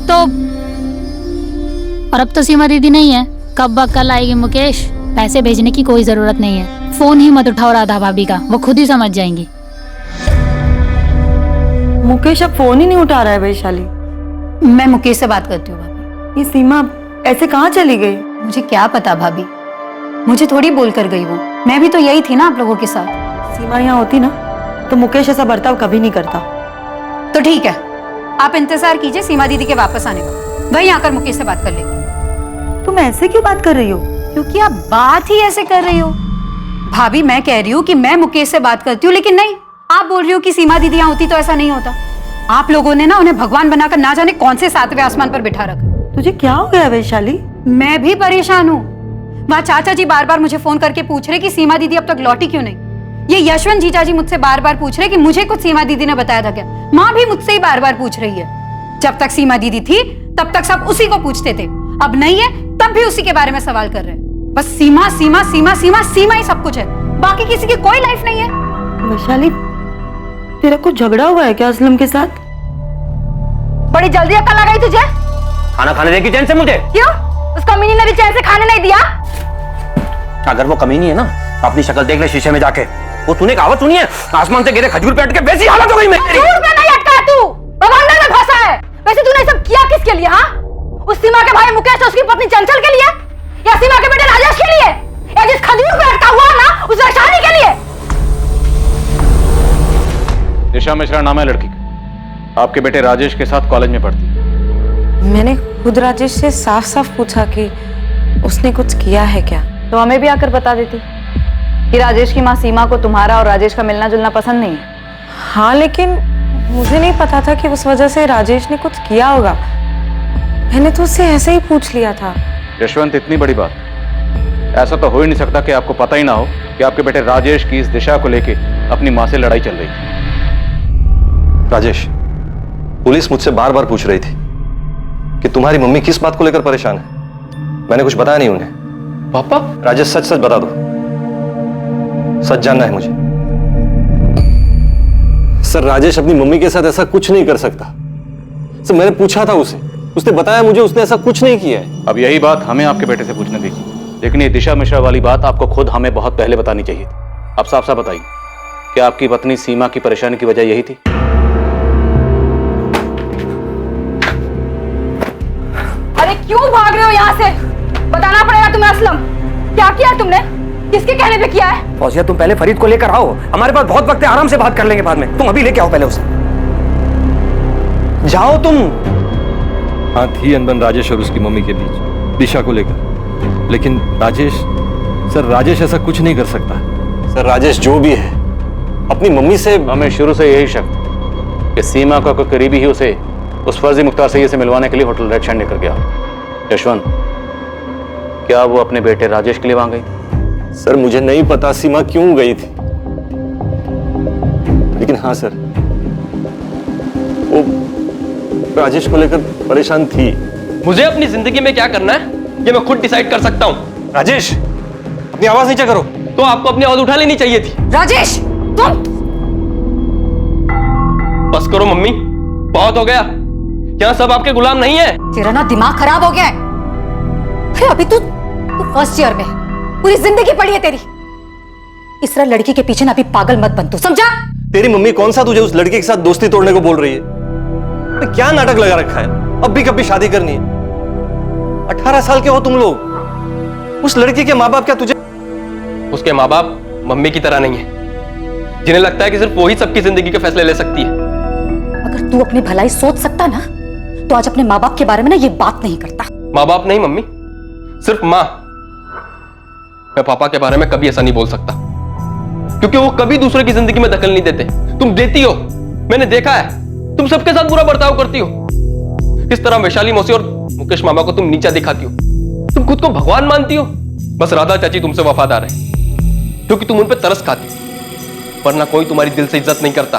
तो सीमा दीदी नहीं है। कब कल आएगी मुकेश? पैसे भेजने की कोई जरूरत नहीं है, फोन ही मत उठाओ राधा भाभी का, वो खुद ही समझ जाएंगी। मुकेश अब फोन ही नहीं उठा रहा है वैशाली। मैं मुकेश से बात करती हूँ भाभी। ये सीमा ऐसे कहाँ चली गई? मुझे क्या पता भाभी, मुझे थोड़ी बोल कर गई वो। मैं भी तो यही थी ना आप लोगों के साथ। सीमा यहाँ होती ना तो मुकेश ऐसा बर्ताव कभी नहीं करता। तो ठीक है, आप इंतजार कीजिए सीमा दीदी के वापस आने का, वहीं आकर मुकेश से बात कर लेंगे। तुम ऐसे क्यों बात कर रही हो? क्योंकि आप बात ही ऐसे कर रही हो। भाभी, मैं कह रही हूँ कि मैं मुकेश से बात करती हूँ, लेकिन नहीं, आप बोल रही हो कि सीमा दीदी यहाँ होती तो ऐसा नहीं होता। आप लोगों ने ना उन्हें भगवान बनाकर ना जाने कौन से 7वें आसमान पर बिठा रखा। तुझे क्या हो गया वैशाली? मैं भी परेशान हूँ। वहाँ चाचा जी बार बार मुझे फोन करके पूछ रहे कि सीमा दीदी अब तक लौटी क्यों नहीं। ये यशवंत जीजा जी मुझसे बार बार पूछ रहे कि मुझे कुछ सीमा दीदी ने बताया था क्या। माँ भी मुझसे ही बार बार पूछ रही है। जब तक सीमा दीदी थी तब तक सब उसी को पूछते थे, अब नहीं है तब भी उसी के बारे में सवाल कर रहे हैं। बस सीमा सीमा सीमा सीमा सीमा ही सब कुछ है, बाकी किसी की कोई लाइफ नहीं है। वैशाली, तेरा कुछ झगड़ा हुआ है क्या असलम के साथ? बड़ी जल्दी अक्ल आ गई तुझे? खाना खाने देगी चैन से मुझे? क्यों? उस कमीनी ने भी चैन से खाने नहीं दिया? अगर वो कमीनी है ना, अपनी शक्ल देख ले शीशे में जाके। वो तूने कहावत सुनी है, आसमान से गिरे खजूर पे अटके वैसी हालत हो गई मेरी। खजूर पे नहीं अटका तू, बवंडर में फंसा है। वैसे तूने सब किया किसके लिए? हाँ, उस सीमा के भाई मुकेश और उसकी पत्नी चंचल के लिए, या सीमा के बेटे राजेश के लिए, या जिस खजूर पे अटका हुआ ना उस शादी के लिए। दिशा मिश्रा नाम है लड़की का, आपके बेटे राजेश के साथ कॉलेज में पढ़ती है। मैंने खुद राजेश से साफ साफ पूछा कि उसने कुछ किया है क्या। तो हमें भी आकर बता देती कि राजेश की माँ सीमा को तुम्हारा और राजेश का मिलना जुलना पसंद नहीं है। हाँ, लेकिन मुझे नहीं पता था कि उस वजह से राजेश ने कुछ किया होगा। मैंने तो उससे ऐसे ही पूछ लिया था। यशवंत, इतनी बड़ी बात, ऐसा तो हो ही नहीं सकता कि आपको पता ही ना हो कि आपके बेटे राजेश की इस दिशा को लेके अपनी माँ से लड़ाई चल रही थी। राजेश, पुलिस मुझसे बार बार पूछ रही थी कि तुम्हारी मम्मी किस बात को लेकर परेशान है। मैंने कुछ बताया नहीं उन्हें। पापा? राजेश, सच सच बता दो, सच जानना है मुझे। सर, राजेश अपनी मम्मी के साथ ऐसा कुछ नहीं कर सकता। सर, मैंने पूछा था उसे, उसने बताया मुझे उसने ऐसा कुछ नहीं किया है। अब यही बात हमें आपके बेटे से पूछने दीजिए, लेकिन ये दिशा मिश्रा वाली बात आपको खुद हमें बहुत पहले बतानी चाहिए थी। अब साफ साफ बताइए, क्या आपकी पत्नी सीमा की परेशानी की वजह यही थी? अरे क्यों भाग रहे हो यहाँ से? बताना पड़ेगा तुम्हें असलम, क्या किया तुमने, किसके कहने पे किया है? फौजिया, तुम पहले फरीद को लेकर आओ, हमारे पास बहुत वक्त है, आराम से बात कर लेंगे बाद में। तुम अभी लेके आओ पहले उसे, जाओ तुम। हाँ, थी अनबन राजेश और उसकी मम्मी के बीच दिशा को लेकर, लेकिन राजेश ऐसा कुछ नहीं कर सकता। सर, राजेश जो भी है अपनी मम्मी से, हमें शुरू से यही शक कि सीमा का कोई करीबी ही उसे उस फर्जी मुख्तार सैयद से मिलवाने के लिए होटल रेड शाइन लेकर गया। यशवंत, क्या वो अपने बेटे राजेश के लिए वहां गई? सर, मुझे नहीं पता सीमा क्यों गई थी, लेकिन हाँ सर, वो राजेश को लेकर परेशान थी। मुझे अपनी जिंदगी में क्या करना है ये मैं खुद डिसाइड कर सकता हूँ। राजेश, अपनी आवाज नीचे करो। तो आपको अपनी आवाज उठा लेनी चाहिए थी। राजेश, तुम बस करो मम्मी, बहुत हो गया। यहाँ सब आपके गुलाम नहीं है। तेरा ना दिमाग खराब हो गया है। अरे अभी तू फर्स्ट ईयर में, पूरी जिंदगी पड़ी है तेरी। इस तरह लड़की के पीछे ना अभी पागल मत बन, तू समझा? तेरी मम्मी कौन सा तुझे उस लड़के के साथ दोस्ती तोड़ने को बोल रही है? तो क्या नाटक लगा रखा है? अब भी कभी शादी करनी है? 18 साल के हो तुम लोग। उस लड़की के माँ बाप क्या तुझे? उसके माँ बाप मम्मी की तरह नहीं है, जिन्हें लगता है कि सिर्फ वो ही सबकी जिंदगी के फैसले ले सकती है। अगर तू अपनी भलाई सोच सकता ना तो आज अपने माँ बाप के बारे में ना ये बात नहीं करता। माँ बाप नहीं मम्मी, सिर्फ माँ। मैं पापा के बारे में कभी ऐसा नहीं बोल सकता, क्योंकि वो कभी दूसरे की जिंदगी में दखल नहीं देते। तुम देती हो, मैंने देखा है। तुम सबके साथ बुरा बर्ताव करती हो। किस तरह वैशाली मौसी और मुकेश मामा को तुम नीचा दिखाती हो। तुम खुद को भगवान मानती हो। बस राधा चाची तुमसे वफादार है, क्योंकि तुम उन पर तरस खाती हो, वरना कोई तुम्हारी दिल से इज्जत नहीं करता,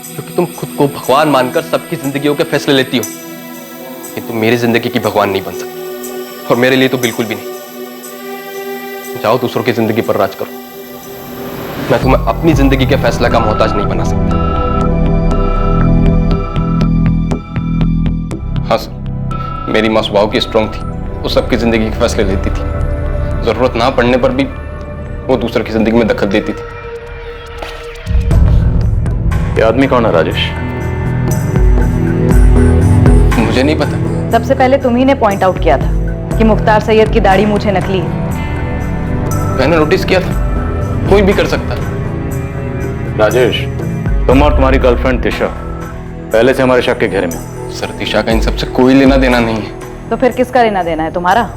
क्योंकि तुम खुद को भगवान मानकर सबकी जिंदगियों के फैसले लेती हो। लेकिन तुम मेरी जिंदगी की भगवान नहीं बन सकती, और मेरे लिए तो बिल्कुल भी नहीं। जाओ दूसरों की जिंदगी पर राज करो। मैं तुम्हें अपनी जिंदगी के फैसले का मोहताज नहीं बना सकता। हाँ सर, मेरी माँ स्वभाव की स्ट्रांग थी, वो सबकी जिंदगी के फैसले लेती थी। जरूरत ना पड़ने पर भी वो दूसरे की जिंदगी में दखल देती थी। ये आदमी कौन है राजेश? मुझे नहीं पता। सबसे पहले तुम्ही ने पॉइंट आउट किया था कि मुख्तार सैयद की दाढ़ी मूछें नकली है। मैंने नोटिस किया था, कोई भी कर सकता है। राजेश, तुम और तुम्हारी गर्लफ्रेंड दिशा पहले से हमारे शक के घेरे में। सर, दिशा का इन सबसे कोई लेना देना नहीं है। तो फिर किसका लेना देना है? तुम्हारा?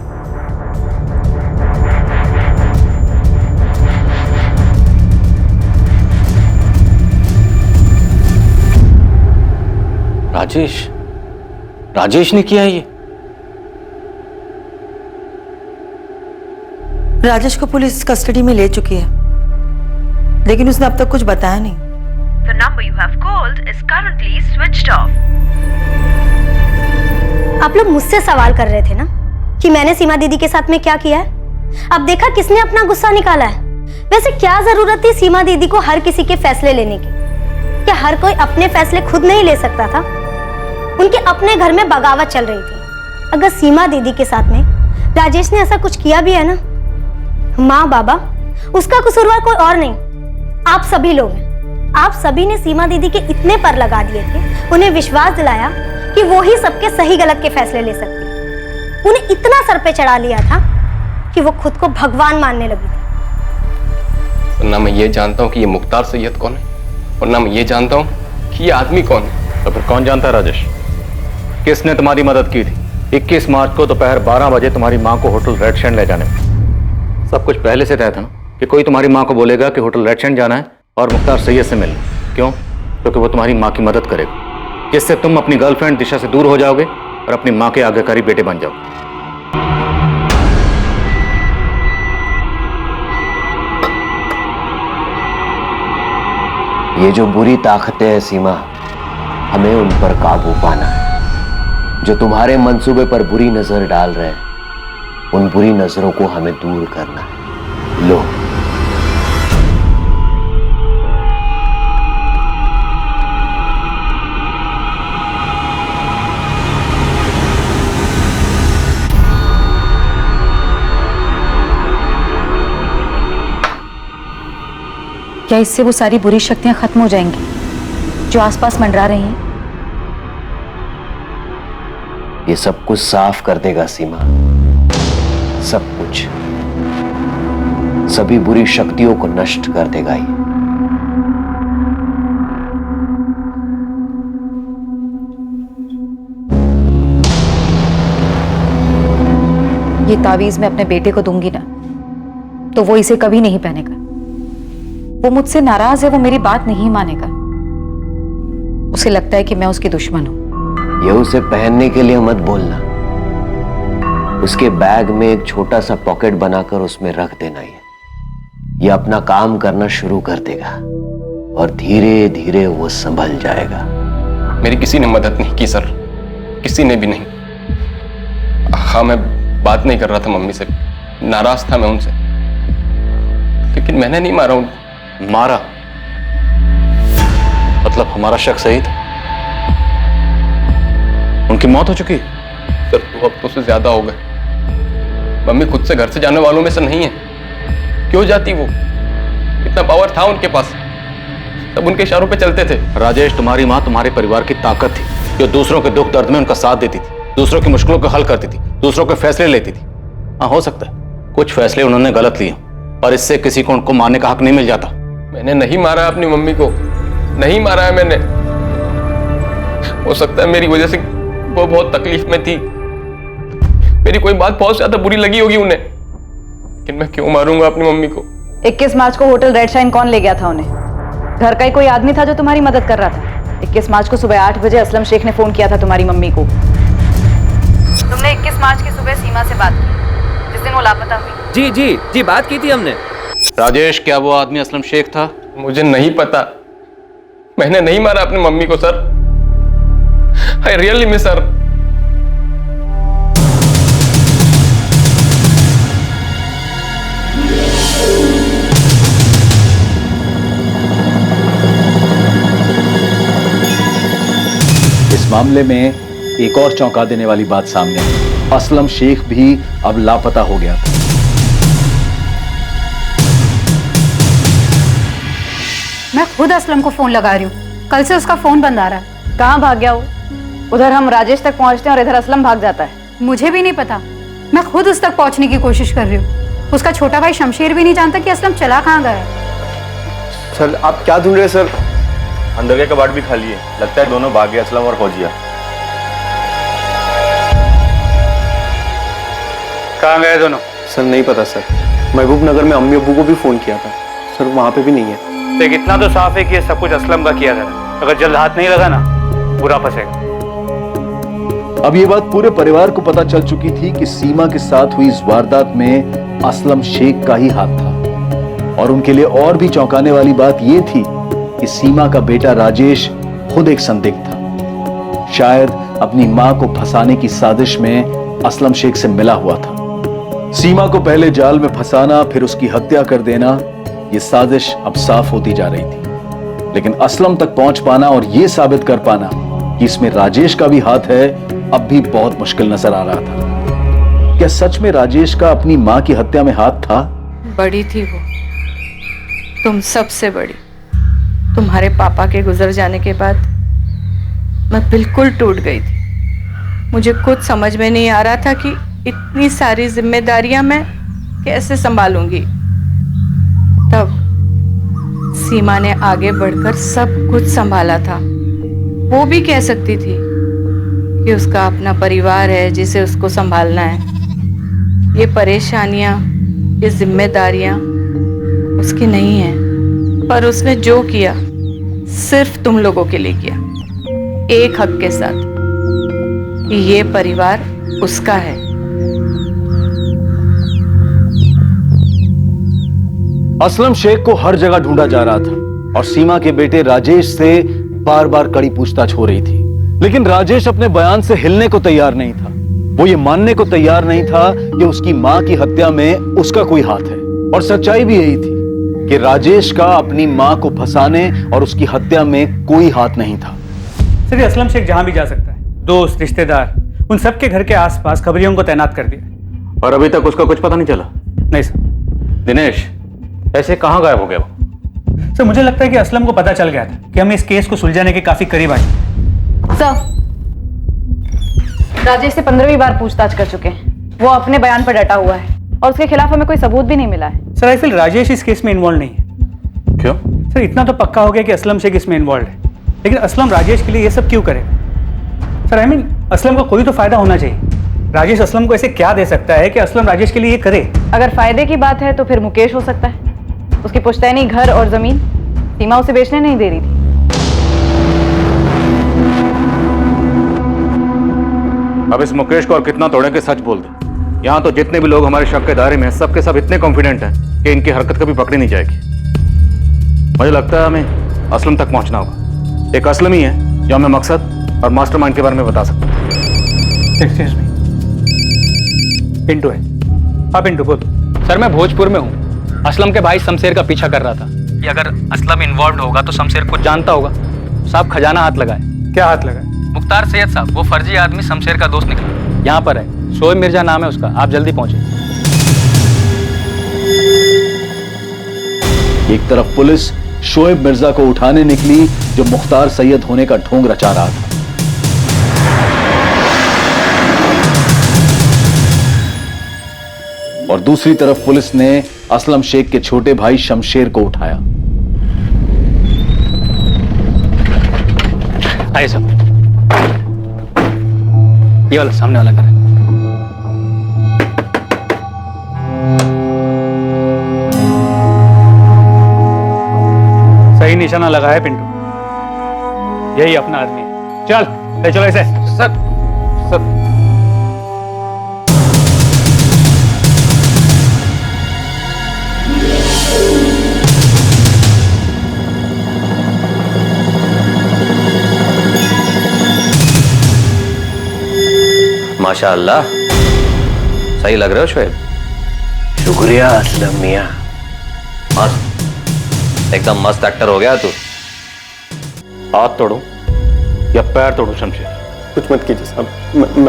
राजेश ने किया ये? राजेश को पुलिस कस्टडी में ले चुकी है, लेकिन उसने अब तक कुछ बताया नहीं। The number you have called is currently switched off. आप लोग मुझसे सवाल कर रहे थे ना कि मैंने सीमा दीदी के साथ में क्या किया है। अब देखा किसने अपना गुस्सा निकाला है। वैसे क्या जरूरत थी सीमा दीदी को हर किसी के फैसले लेने की? क्या हर कोई अपने फैसले खुद नहीं ले सकता था? उनके अपने घर में बगावत चल रही थी। अगर सीमा दीदी के साथ में राजेश ने ऐसा कुछ किया भी है ना, माँ बाबा, उसका कसूरवार कोई और नहीं, आप सभी लोग हैं। आप सभी ने सीमा दीदी के इतने पर लगा दिए थे, उन्हें विश्वास दिलाया कि वो ही सबके सही गलत के फैसले ले सकती है। उन्हें इतना सर पे चढ़ा लिया था कि वो खुद को भगवान मानने लगी थी। और ना मैं ये जानता हूं कि ये मुख्तार सैयद कौन है, और ना मैं ये जानता हूं कि ये आदमी कौन है। तो फिर कौन जानता है राजेश? किसने तुम्हारी मदद की थी 21 मार्च को दोपहर 12 बजे तुम्हारी माँ को होटल रेड सैंड ले जाने में? सब कुछ पहले से तय था ना कि कोई तुम्हारी माँ को बोलेगा कि होटल रेड सैंड जाना है और मुख्तार सैयद से मिलना। क्यों? क्योंकि वो तुम्हारी माँ की मदद करेगा, जिससे तुम अपनी गर्लफ्रेंड दिशा से दूर हो जाओगे और अपनी माँ के आज्ञाकारी बेटे बन जाओगे। ये जो बुरी ताकतें हैं सीमा, हमें उन पर काबू पाना है। जो तुम्हारे मंसूबे पर बुरी नजर डाल रहे हैं, उन बुरी नजरों को हमें दूर करना है। लो, क्या इससे वो सारी बुरी शक्तियां खत्म हो जाएंगी जो आसपास मंडरा रही हैं? ये सब कुछ साफ कर देगा सीमा, सब कुछ, सभी बुरी शक्तियों को नष्ट कर देगा ये तावीज मैं अपने बेटे को दूंगी ना, तो वो इसे कभी नहीं पहनेगा। वो मुझसे नाराज है, वो मेरी बात नहीं मानेगा। उसे लगता है कि मैं उसकी दुश्मन हूं। ये उसे पहनने के लिए मत बोलना, उसके बैग में एक छोटा सा पॉकेट बनाकर उसमें रख देना। ये अपना काम करना शुरू कर देगा और धीरे धीरे वो संभल जाएगा। मेरी किसी ने मदद नहीं की सर, किसी ने भी नहीं। हाँ, मैं बात नहीं कर रहा था मम्मी से, नाराज था मैं उनसे, लेकिन मैंने नहीं मारा उनको। मारा? मतलब हमारा शक सही था? उनकी मौत हो चुकी? सर, 2 हफ्तों से ज्यादा हो गए। मम्मी खुद से घर से जाने वालों में से नहीं है। क्यों जाती वो? इतना पावर था उनके पास, सब उनके इशारों पे चलते थे। राजेश, तुम्हारी माँ तुम्हारे परिवार की ताकत थी, जो दूसरों के दुख दर्द में उनका साथ देती थी, दूसरों की मुश्किलों को हल करती थी, दूसरों के फैसले लेती थी। हाँ, हो सकता है कुछ फैसले उन्होंने गलत लिए, पर इससे किसी को उनको मारने का हक नहीं मिल जाता। मैंने नहीं मारा अपनी मम्मी को, नहीं मारा है मैंने। हो सकता है मेरी वजह से वो बहुत तकलीफ में थी, मेरी कोई बात बहुत ज्यादा बुरी लगी होगी उन्हें, लेकिन मैं क्यों मारूंगा अपनी मम्मी को? 21 मार्च को होटल रेड शाइन कौन ले गया था उन्हें? घर का ही कोई आदमी था जो तुम्हारी मदद कर रहा था। 21 मार्च को सुबह 8 बजे असलम शेख ने फोन किया था तुम्हारी मम्मी को। तुमने 21 मार्च की सुबह सीमा से बात की, जिस दिन वो लापता हुई। जी जी जी, बात की थी हमने। राजेश, क्या वो आदमी असलम शेख था? मुझे नहीं पता, मैंने नहीं मारा अपनी मम्मी को sir. I really miss her. इस मामले में एक और चौंका देने वाली बात सामने आई। असलम शेख भी अब लापता हो गया था। मैं खुद असलम को फोन लगा रही हूँ, कल से उसका फोन बंद आ रहा है। कहाँ भाग गया वो? उधर हम राजेश तक पहुँचते हैं और इधर असलम भाग जाता है। मुझे भी नहीं पता, मैं खुद उस तक पहुँचने की कोशिश कर रही हूँ। उसका छोटा भाई शमशेर भी नहीं जानता कि असलम चला कहाँ गया है। सर, आप क्या ढूंढ रहे हैं सर? अंदर के कबाड़ भी खाली है, लगता है दोनों भाग गए, असलम और फौजिया। कहाँ गए दोनों? सर नहीं पता सर, महबूब नगर में अम्मी अब्बू को भी फोन किया था सर, वहां पे भी नहीं है। देख, इतना तो साफ है कि ये सब कुछ असलम का किया था। अगर जल्द हाथ नहीं लगा ना, बुरा फंसेगा। अब ये बात पूरे परिवार को पता चल चुकी थी कि सीमा के साथ हुई इस वारदात में असलम शेख का ही हाथ था। और उनके लिए और भी चौंकाने वाली बात यह थी कि सीमा का बेटा राजेश खुद एक संदिग्ध था। शायद अपनी मां को फंसाने की साजिश में असलम शेख से मिला हुआ था। सीमा को पहले जाल में फंसाना, फिर उसकी हत्या कर देना, यह साजिश अब साफ होती जा रही थी। लेकिन असलम तक पहुंच पाना और यह साबित कर पाना कि इसमें राजेश का भी हाथ है, अब भी बहुत मुश्किल नजर आ रहा था। क्या सच में राजेश का अपनी मां की हत्या में हाथ था? बड़ी थी वो, तुम सबसे बड़ी। तुम्हारे पापा के गुजर जाने के बाद मैं बिल्कुल टूट गई थी। मुझे खुद समझ में नहीं आ रहा था कि इतनी सारी जिम्मेदारियां मैं कैसे संभालूंगी। तब सीमा ने आगे बढ़कर सब कुछ संभाला था। वो भी कह सकती थी कि उसका अपना परिवार है जिसे उसको संभालना है। ये परेशानियां, ये जिम्मेदारियां उसकी नहीं है, पर उसने जो किया सिर्फ तुम लोगों के लिए किया, एक हक के साथ कि ये परिवार उसका है। असलम शेख को हर जगह ढूंढा जा रहा था और सीमा के बेटे राजेश से बार बार कड़ी पूछताछ हो रही थी, लेकिन राजेश अपने बयान से हिलने को तैयार नहीं था। वो ये मानने को तैयार नहीं था कि उसकी मां की हत्या में उसका कोई हाथ है, और सच्चाई भी यही थी कि राजेश का अपनी मां को फंसाने और उसकी हत्या में कोई हाथ नहीं था। सर, ये असलम शेख जहां भी जा सकता है, दोस्त, रिश्तेदार, उन सबके घर के आसपास खबरियों को तैनात कर दिया। और अभी तक उसका कुछ पता नहीं चला? नहीं सर। दिनेश, ऐसे कहां गायब हो गया वो? सर, मुझे लगता है कि असलम को पता चल गया था कि हम इस केस को सुलझाने के काफी करीब आए। सर, राजेश से 15वीं बार पूछताछ कर चुके हैं। वो अपने बयान पर डटा हुआ है और उसके खिलाफ हमें कोई सबूत भी नहीं मिला है। सर, आई फील राजेश इस केस में इन्वॉल्व नहीं है। क्यों? सर, इतना तो पक्का हो गया कि असलम शेख इसमें इन्वॉल्व है, लेकिन असलम राजेश के लिए ये सब क्यों करेगा? सर, आई मीन असलम को कोई तो फायदा होना चाहिए। राजेश असलम को ऐसे क्या दे सकता है कि असलम राजेश के लिए ये करे? अगर फायदे की बात है तो फिर मुकेश हो सकता है। उसकी पुश्तैनी घर और जमीन सीमा उसे बेचने नहीं दे रही थी। अब इस मुकेश को और कितना तोड़े के सच बोल दे। यहाँ तो जितने भी लोग हमारे शक के दायरे में हैं, सबके सब इतने कॉन्फिडेंट हैं कि इनकी हरकत कभी पकड़ी नहीं जाएगी। मुझे लगता है हमें असलम तक पहुंचना होगा। एक असलम ही है जो हमें मकसद और मास्टरमाइंड के बारे में बता सकता है। एक्सक्यूज मी, पिंटू है। हाँ पिंटू बोल। सर, मैं भोजपुर में हूँ। असलम के भाई शमशेर का पीछा कर रहा था कि अगर असलम इन्वॉल्व होगा तो शमशेर कुछ जानता होगा। साहब, खजाना हाथ लगाए। क्या हाथ लगाए? मुख्तार सैयद साहब, वो फर्जी आदमी शमशेर का दोस्त निकला। यहाँ पर है, शोएब मिर्जा नाम है उसका। आप जल्दी पहुंचे। एक तरफ पुलिस शोएब मिर्जा को उठाने निकली जो मुख्तार सैयद होने का ढोंग रचा रहा था, और दूसरी तरफ पुलिस ने असलम शेख के छोटे भाई शमशेर को उठाया। आइए साहब, ये वाला सामने वाला घर है। सही निशाना लगा है पिंटू, यही अपना आदमी है। चल ले चलो इसे। सर, सर, माशाअल्लाह, सही लग रहे हो शोएब। शुक्रिया असलम मियां। मस्त, एकदम मस्त एक्टर हो गया तू। हाथ तोड़ो या पैर तोड़ो शमशेर? कुछ मत कीजिए साहब,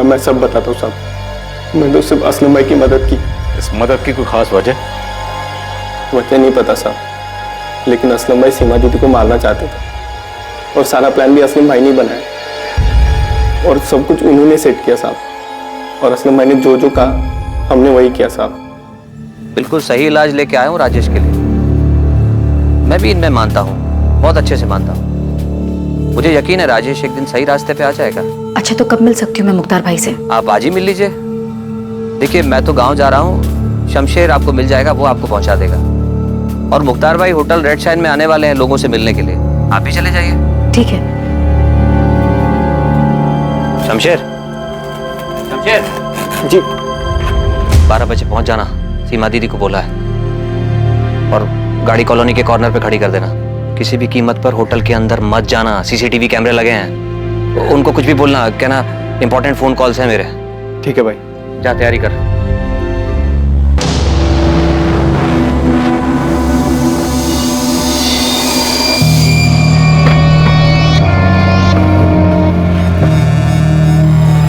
मैं सब बताता हूँ साहब। मैंने तो सिर्फ असलम भाई की मदद की। इस मदद की कोई खास वजह नहीं पता साहब, लेकिन असलम भाई सीमा दीदी को मारना चाहते थे और सारा प्लान भी असलम भाई ने बनाया और सब कुछ उन्होंने सेट किया साहब। और असलम भाई ने जो जो कहा हमने वही किया साहब। बिल्कुल सही इलाज लेके आया हूँ राजेश के लिए। मैं भी इनमें मानता हूँ, बहुत अच्छे से मानता हूँ। मुझे यकीन है राजेश एक दिन सही रास्ते पे आ जाएगा। अच्छा, तो कब मिल सकती हूँ मैं मुख्तार भाई से? आप आज ही मिल लीजिए। देखिए, मैं तो गांव जा रहा हूँ, शमशेर आपको मिल जाएगा, वो आपको पहुंचा देगा। और मुख्तार भाई होटल रेड शाइन में आने वाले हैं लोगों से मिलने के लिए, आप भी चले जाइए। ठीक है। शमशेर जी, 12 बजे पहुंच जाना। सीमा दीदी को बोला है, और गाड़ी कॉलोनी के कॉर्नर पे खड़ी कर देना। किसी भी कीमत पर होटल के अंदर मत जाना, सीसीटीवी कैमरे लगे हैं। उनको कुछ भी बोलना, कहना इंपॉर्टेंट फोन कॉल्स हैं मेरे। ठीक है भाई। जा तैयारी कर।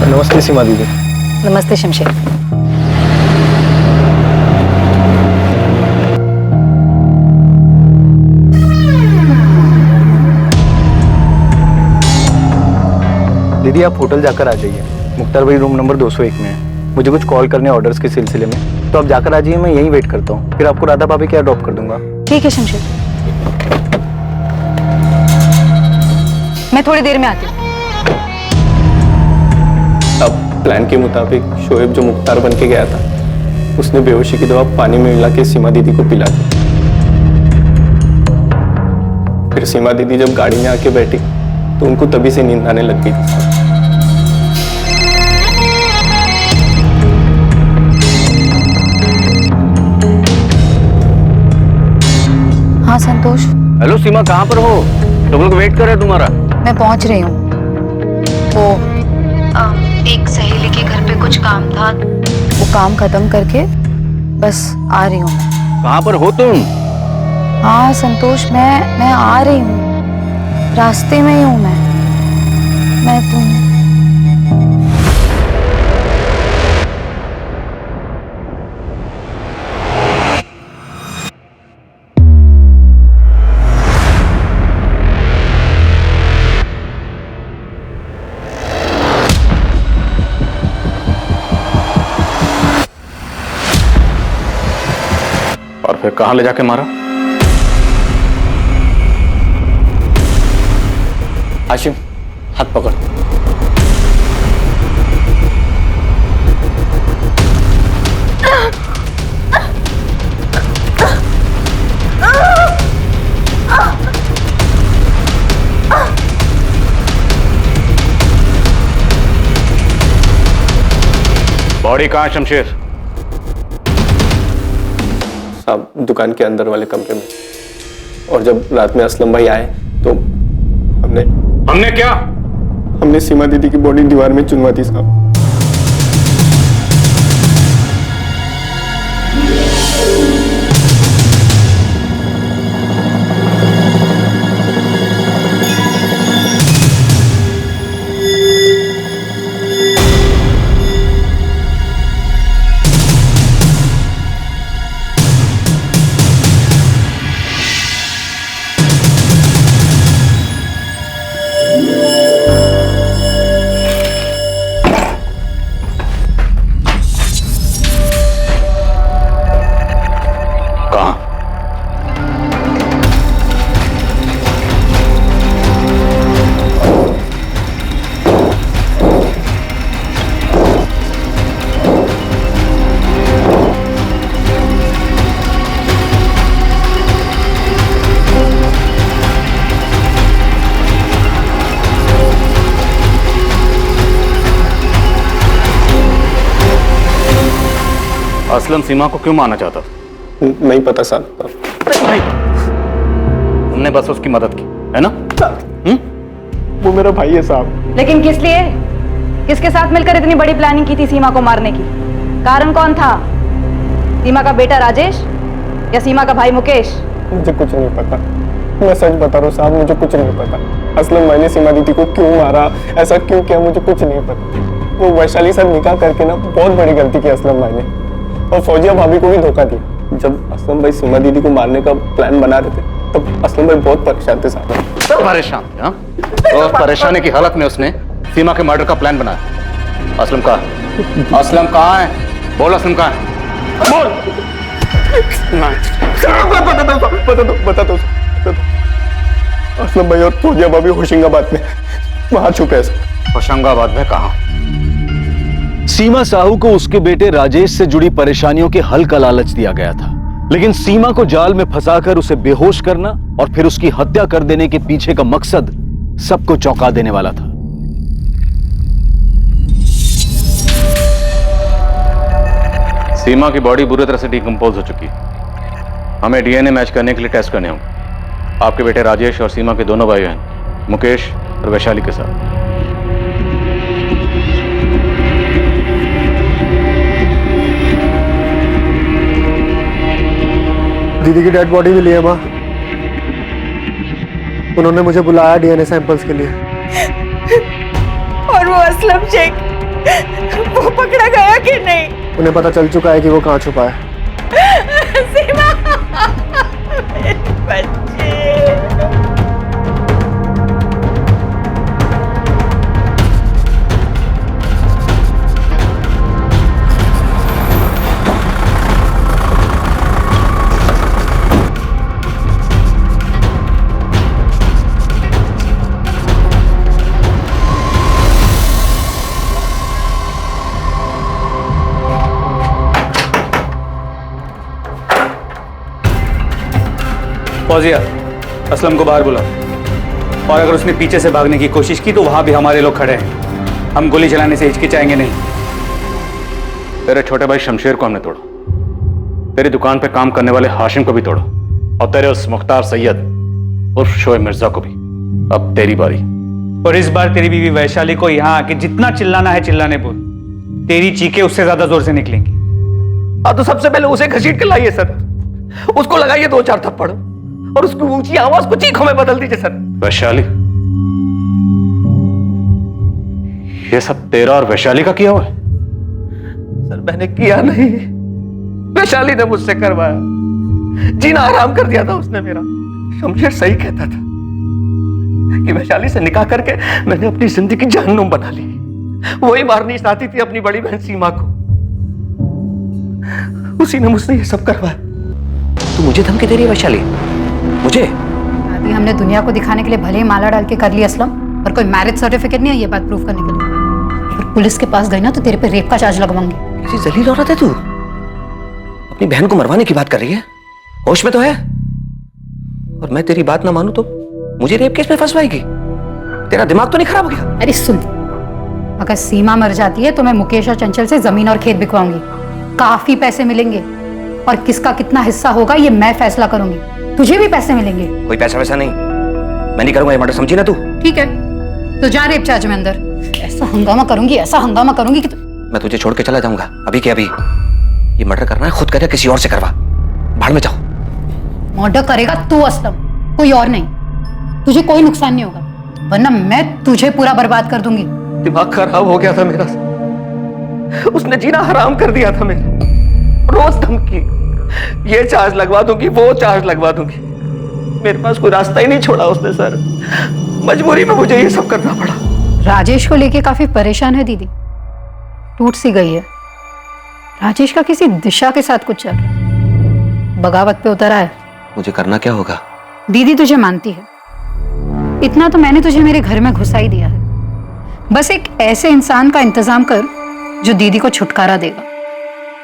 नमस्ते सीमा दीदी। नमस्ते शमशेर। दीदी आप होटल जाकर आ जाइए। मुख्तार भाई रूम नंबर 201 में है। मुझे कुछ कॉल करने ऑर्डर्स के सिलसिले में, तो आप जाकर आ जाइए। मैं यहीं वेट करता हूँ, फिर आपको राधा भाभी क्या ड्रॉप कर दूंगा। ठीक है शमशेर। मैं थोड़ी देर में आती हूँ। अब प्लान के मुताबिक शोएब जो मुख्तार बन के गया था, उसने बेहोशी की दवा पानी में मिला के सीमा दीदी को पिला दी। फिर सीमा दीदी जब गाड़ी में आके बैठी तो उनको तभी से नींद आने लग गई थी। हाँ संतोष, हेलो सीमा, कहाँ पर हो? तुम लोग वेट कर रहे हैं तुम्हारा। मैं पहुंच रही हूँ। वो एक सहेली के घर पे कुछ काम था, वो काम खत्म करके बस आ रही हूँ। कहाँ पर हो तुम? हाँ संतोष, मैं आ रही हूँ, रास्ते में ही हूँ मैं तुम। और फिर कहाँ ले जाके मारा? हाशिम, हाथ पकड़। बॉडी कहाँ है शमशेर? साहब, दुकान के अंदर वाले कमरे में। और जब रात में असलम भाई आए तो हमने क्या? हमने सीमा दीदी की बॉडी दीवार में चुनवा दी साहब। असलम सीमा को क्यों मारना चाहता? नहीं पता साहब। तुमने बस उसकी मदद की, है ना? वो मेरा भाई है साहब। लेकिन किस लिए? किसके साथ मिलकर इतनी बड़ी प्लानिंग की थी सीमा को मारने की? कारण कौन था? सीमा का बेटा राजेश या सीमा का भाई मुकेश? मुझे कुछ नहीं पता, मैं सच बता रहा हूँ साहब, मुझे कुछ नहीं पता। असलम भाई ने सीमा दीदी को क्यों मारा, ऐसा क्यों किया, मुझे कुछ नहीं पता। वो वैशाली से निकाह करके ना बहुत बड़ी गलती की असलम भाई ने, और फौजिया भाभी को भी धोखा दिया। जब असलम भाई सीमा दीदी को मारने का प्लान बना रहे थे तब असलम भाई बहुत परेशान थे साहब। सब परेशान थे? हाँ, तो परेशानी की हालत में उसने सीमा के मर्डर का प्लान बनाया। असलम कहाँ है? असलम कहाँ है? बोल, असलम कहाँ है? बोल। बता दो। असलम भाई और फौजिया भाभी होशंगाबाद में वहां छुपे हैं। होशंगाबाद में कहाँ? सीमा साहू को उसके बेटे राजेश से जुड़ी परेशानियों के हल का लालच दिया गया था, लेकिन सीमा को जाल में फंसाकर उसे बेहोश करना और फिर उसकी हत्या कर देने के पीछे का मकसद सबको चौंका देने वाला था। सीमा की बॉडी बुरी तरह से डिकम्पोज हो चुकी है। हमें डीएनए मैच करने के लिए टेस्ट करने होंगे। आपके बेटे राजेश और सीमा के दोनों भाई बहन मुकेश और वैशाली के साथ। दीदी की डेड बॉडी भी ली है माँ। उन्होंने मुझे बुलाया डीएनए सैंपल्स के लिए। और वो असलम शेख, वो पकड़ा गया कि नहीं? उन्हें पता चल चुका है कि वो कहाँ छुपा है। सीमा, मेरे बच्चे। फौजिया, असलम को बाहर बुलाओ, और अगर उसने पीछे से भागने की कोशिश की तो वहां भी हमारे लोग खड़े हैं, हम गोली चलाने से हिचकिचाएंगे नहीं। तेरे छोटे भाई शमशेर को हमने तोड़ा, तेरी दुकान पे काम करने वाले हाशिम को भी तोड़ा, और तेरे उस मुख्तार सैयद उर्फ शोएब मिर्जा को भी। अब तेरी बारी। और इस बार तेरी बीवी वैशाली को यहाँ आके जितना चिल्लाना है चिल्लाने बोल, तेरी चीखें उससे ज्यादा जोर से निकलेंगी। तो सबसे पहले उसे घसीट के लाइए सर, उसको लगाइए 2-4 थप्पड़ और उसकी ऊंची आवाज को चीखों में बदल दीजिए सर। वैशाली, ये सब तेरा और वैशाली का किया हुआ है? सर मैंने किया नहीं, वैशाली ने मुझसे करवाया, जीना आराम कर दिया था उसने मेरा। शमशेर सही कहता था कि वैशाली से निकाह करके मैंने अपनी जिंदगी जहन्नुम बना ली। वही मारनी चाहती थी अपनी बड़ी बहन सीमा को, उसी ने मुझसे ये सब करवाया। तू मुझे धमकी दे रही है वैशाली? मुझे? अभी हमने दुनिया को दिखाने के लिए भले ही माला डाल के कर लिया असलम, पर कोई मैरिज सर्टिफिकेट नहीं है ये बात प्रूफ करने के लिए। और पुलिस के पास गई ना तो तेरे पे रेप का चार्ज लगवाऊंगी। किसी जलील औरत है तू, अपनी बहन को मरवाने की बात कर रही है? होश में तो है? और मैं तेरी बात ना मानूं तो मुझे रेप केस में फंसवाएगी? तेरा दिमाग तो नहीं खराब हो गया? अरे सुन, अगर सीमा मर जाती है तो मैं मुकेश और चंचल से जमीन और खेत बिकवाऊंगी, काफी पैसे मिलेंगे, और किसका कितना हिस्सा होगा ये मैं फैसला करूंगी। तुझे भी पैसे मिलेंगे। कोई पैसा वैसा नहीं, मैं नहीं करूंगा ये मर्डर, समझी ना तू? ठीक है, तो जा रेप चार्ज में अंदर। ऐसा हंगामा करूंगी, ऐसा हंगामा करूंगी कि मैं तुझे छोड़ के चला जाऊंगा अभी के अभी। ये मर्डर करना है खुद करे, किसी और से करवा, भाड़ में जाओ। मर्डर करेगा तू असलम, कोई और नहीं। तुझे कोई नुकसान नहीं होगा, वरना मैं तुझे पूरा बर्बाद कर दूंगी। दिमाग खराब हो गया था मेरा, उसने जीना हराम कर दिया था मेरा। रोज धमकी, ये चार्ज लगवा दूंगी, वो चार्ज लगवा दूंगी। मेरे पास कोई रास्ता ही नहीं छोड़ा उसने सर, मजबूरी में मुझे ये सब करना पड़ा। राजेश को लेके काफी परेशान है दीदी, टूट सी गई है। राजेश का किसी दिशा के साथ कुछ चल रहा है, बगावत पे उतरा है। मुझे करना क्या होगा? दीदी तुझे मानती है, इतना तो मैंने तुझे मेरे घर में घुसा ही दिया है। बस एक ऐसे इंसान का इंतजाम कर जो दीदी को छुटकारा देगा।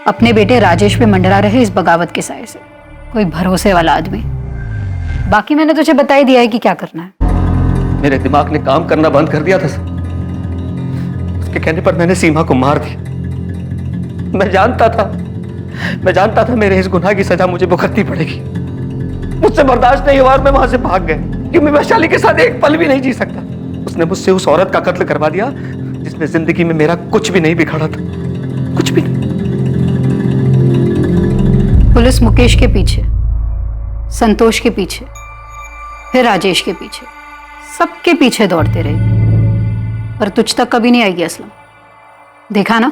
अपने बेटे राजेश पे मंडरा रहे इस बगावत के साए से, कोई भरोसे वाला आदमी। बाकी मैंने तुझे बता ही दिया है कि क्या करना है। मेरे दिमाग ने काम करना बंद कर दिया था सर, उसके कहने पर मैंने सीमा को मार दिया। मैं जानता था मेरे इस गुनाह की सजा मुझे भुगतनी पड़ेगी। मुझसे बर्दाश्त नहीं हुआ और मैं वहां से भाग गया, क्योंकि मैं वैशाली के साथ एक पल भी नहीं जी सकता। उसने मुझसे उस औरत का कत्ल करवा दिया जिसने जिंदगी में मेरा कुछ भी नहीं बिगाड़ा था, कुछ भी नहीं। पुलिस मुकेश के पीछे, संतोष के पीछे, फिर राजेश के पीछे, सबके पीछे दौड़ते रहे, पर तुझ तक कभी नहीं आएगी असलम। देखा ना,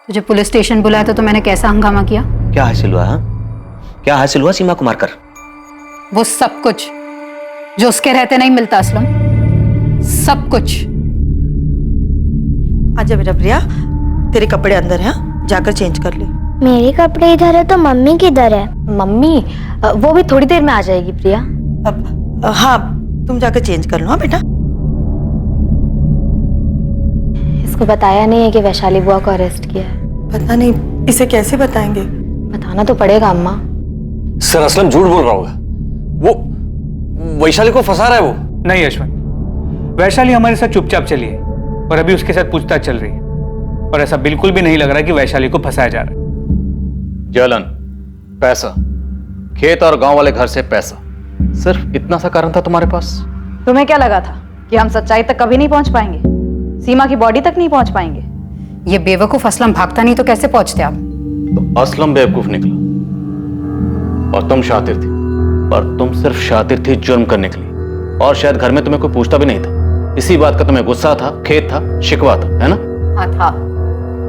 तुझे पुलिस स्टेशन बुलाया था तो मैंने कैसा हंगामा किया। क्या हासिल हुआ? क्या हासिल हुआ सीमा को मारकर? वो सब कुछ जो उसके रहते नहीं मिलता असलम, सब कुछ। आजा बेटा प्रिया, तेरे कपड़े अंदर हैं, जाकर चेंज कर ले। मेरे कपड़े इधर है तो मम्मी किधर है? मम्मी वो भी थोड़ी देर में आ जाएगी प्रिया। हाँ, तुम जाकर चेंज कर लो। हाँ बेटा। इसको बताया नहीं है कि वैशाली बुआ को अरेस्ट किया है। पता नहीं, इसे कैसे बताएंगे? बताना तो पड़ेगा अम्मा। सर असलम झूठ बोल रहा होगा, वो वैशाली को फंसा रहा है। वो नहीं यशवंत, वैशाली हमारे साथ चुपचाप चली है और अभी उसके साथ पूछताछ चल रही है, और ऐसा बिल्कुल भी नहीं लग रहा कि वैशाली को फंसाया जा रहा है। जलन, पैसा, खेत और गांव वाले घर से पैसा, सिर्फ इतना सा कारण था तुम्हारे पास? तुम्हें क्या लगा था कि हम सच्चाई तक कभी नहीं पहुंच पाएंगे, सीमा की बॉडी तक नहीं पहुंच पाएंगे? ये बेवकूफ असलम भागता नहीं तो कैसे पहुंचते आप? तो असलम बेवकूफ निकला और तुम शातिर थी, पर तुम सिर्फ शातिर थी जुर्म करने के लिए, और शायद घर में तुम्हें कोई पूछता भी नहीं था। इसी बात का तुम्हें गुस्सा था, खेद था, शिकवा था, है ना? हाँ था।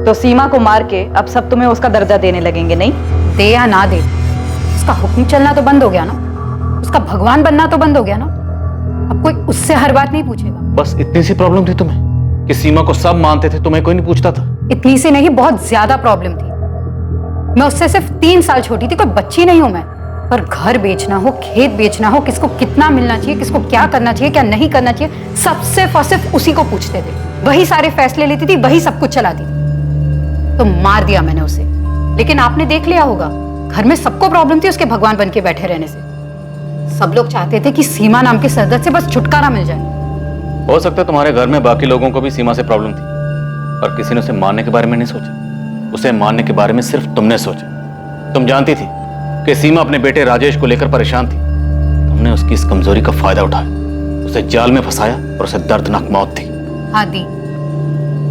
तो सीमा को मार के अब सब तुम्हें उसका दर्जा देने लगेंगे, नहीं? दे या ना दे, उसका हुक्म चलना तो बंद हो गया ना, उसका भगवान बनना तो बंद हो गया ना। अब कोई उससे हर बात नहीं पूछेगा। बस इतनी सी प्रॉब्लम थी तुम्हें कि सीमा को सब मानते थे, तुम्हें कोई नहीं पूछता था? इतनी सी नहीं, बहुत ज्यादा प्रॉब्लम थी। मैं उससे सिर्फ 3 साल छोटी थी, कोई बच्ची नहीं हूं मैं। पर घर बेचना हो, खेत बेचना हो, किसको कितना मिलना चाहिए, किसको क्या करना चाहिए, क्या नहीं करना चाहिए, सबसे सिर्फ उसी को पूछते थे। वही सारे फैसले लेती थी, वही सब कुछ चलाती थी। तो मार दिया मैंने उसे, लेकिन आपने देख लिया होगा घर में सबको प्रॉब्लम थी उसके भगवान बन के बैठे रहने से। सब लोग चाहते थे कि सीमा नाम के सरदर्द से बस छुटकारा मिल जाए। हो सकता है तुम्हारे घर में बाकी लोगों को भी सीमा से प्रॉब्लम थी, पर किसी ने उसे मारने के बारे में नहीं सोचा। उसे मारने के बारे में सिर्फ तुमने सोचा। तुम जानती थी कि सीमा अपने बेटे राजेश को लेकर परेशान थी। तुमने उसकी इस कमजोरी का फायदा उठाया, उसे जाल में फंसाया और उसे दर्दनाक मौत दी। हाँ दी,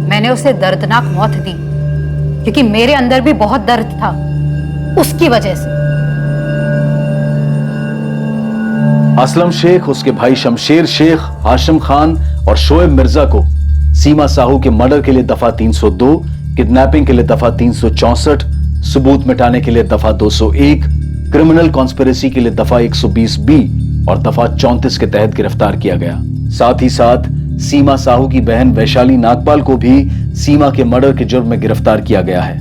मैंने उसे दर्दनाक मौत दी क्योंकि मेरे अंदर भी बहुत दर्द था उसकी वजह से। असलम शेख, उसके भाई शमशेर शेख, हाशिम खान और शोएब मिर्जा को सीमा साहू के मर्डर के लिए दफा 302, किडनैपिंग के लिए दफा 364, सबूत मिटाने के लिए दफा 201, क्रिमिनल कॉन्स्पिरेसी के लिए दफा 120B और दफा 34 के तहत गिरफ्तार किया गया। साथ ही साथ सीमा साहू की बहन वैशाली नागपाल को भी सीमा के मर्डर के जुर्म में गिरफ्तार किया गया है।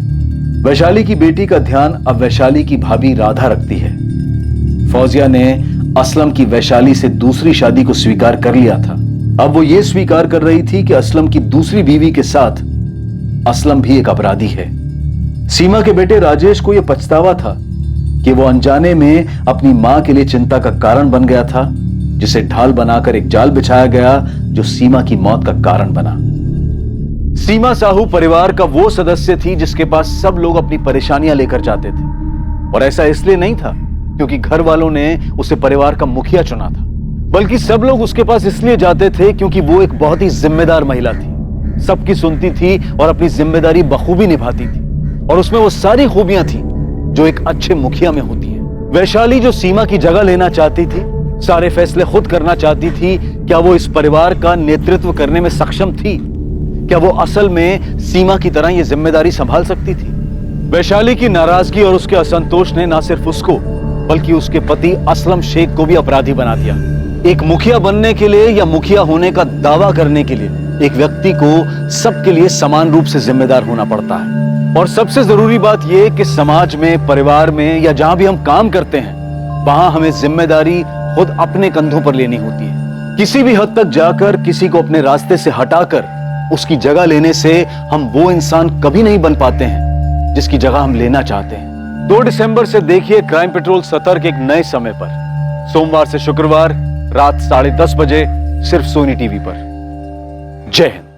वैशाली की बेटी का ध्यान अब वैशाली की भाभी राधा रखती है। फौजिया ने असलम की वैशाली से दूसरी शादी को स्वीकार कर लिया था। अब वो ये स्वीकार कर रही थी कि असलम की दूसरी बीवी के साथ असलम भी एक अपराधी है। सीमा के बेटे राजेश को यह पछतावा था कि वो अनजाने में अपनी मां के लिए चिंता का कारण बन गया था, जिसे ढाल बनाकर एक जाल बिछाया गया जो सीमा की मौत का कारण बना। सीमा साहू परिवार का वो सदस्य थी जिसके पास सब लोग अपनी परेशानियां लेकर जाते थे, और ऐसा इसलिए नहीं था क्योंकि घर वालों ने उसे परिवार का मुखिया चुना था, बल्कि सब लोग उसके पास इसलिए जाते थे क्योंकि वो एक बहुत ही जिम्मेदार महिला थी, सबकी सुनती थी और अपनी जिम्मेदारी बखूबी निभाती थी, और उसमें वो सारी खूबियां थी जो एक अच्छे मुखिया में होती है। वैशाली जो सीमा की जगह लेना चाहती थी, सारे फैसले खुद करना चाहती थी, क्या वो इस परिवार का नेतृत्व करने में सक्षम थी? क्या वो असल में सीमा की तरह ये जिम्मेदारी संभाल सकती थी? वैशाली की नाराजगी और उसके असंतोष ने न सिर्फ उसको बल्कि उसके पति असलम शेख को भी अपराधी बना दिया। एक मुखिया बनने के लिए या मुखिया होने का दावा करने के लिए एक व्यक्ति को सबके लिए समान रूप से जिम्मेदार होना पड़ता है। और सबसे जरूरी बात यह कि समाज में, परिवार में या जहां भी हम काम करते हैं, वहां हमें जिम्मेदारी खुद अपने कंधों पर लेनी होती है। किसी भी हद तक जाकर किसी को अपने रास्ते से हटाकर उसकी जगह लेने से हम वो इंसान कभी नहीं बन पाते हैं जिसकी जगह हम लेना चाहते हैं। 2 दिसंबर से देखिए क्राइम पेट्रोल सतर्क एक नए समय पर, सोमवार से शुक्रवार रात 10:30 बजे, सिर्फ सोनी टीवी पर। जय हिंद।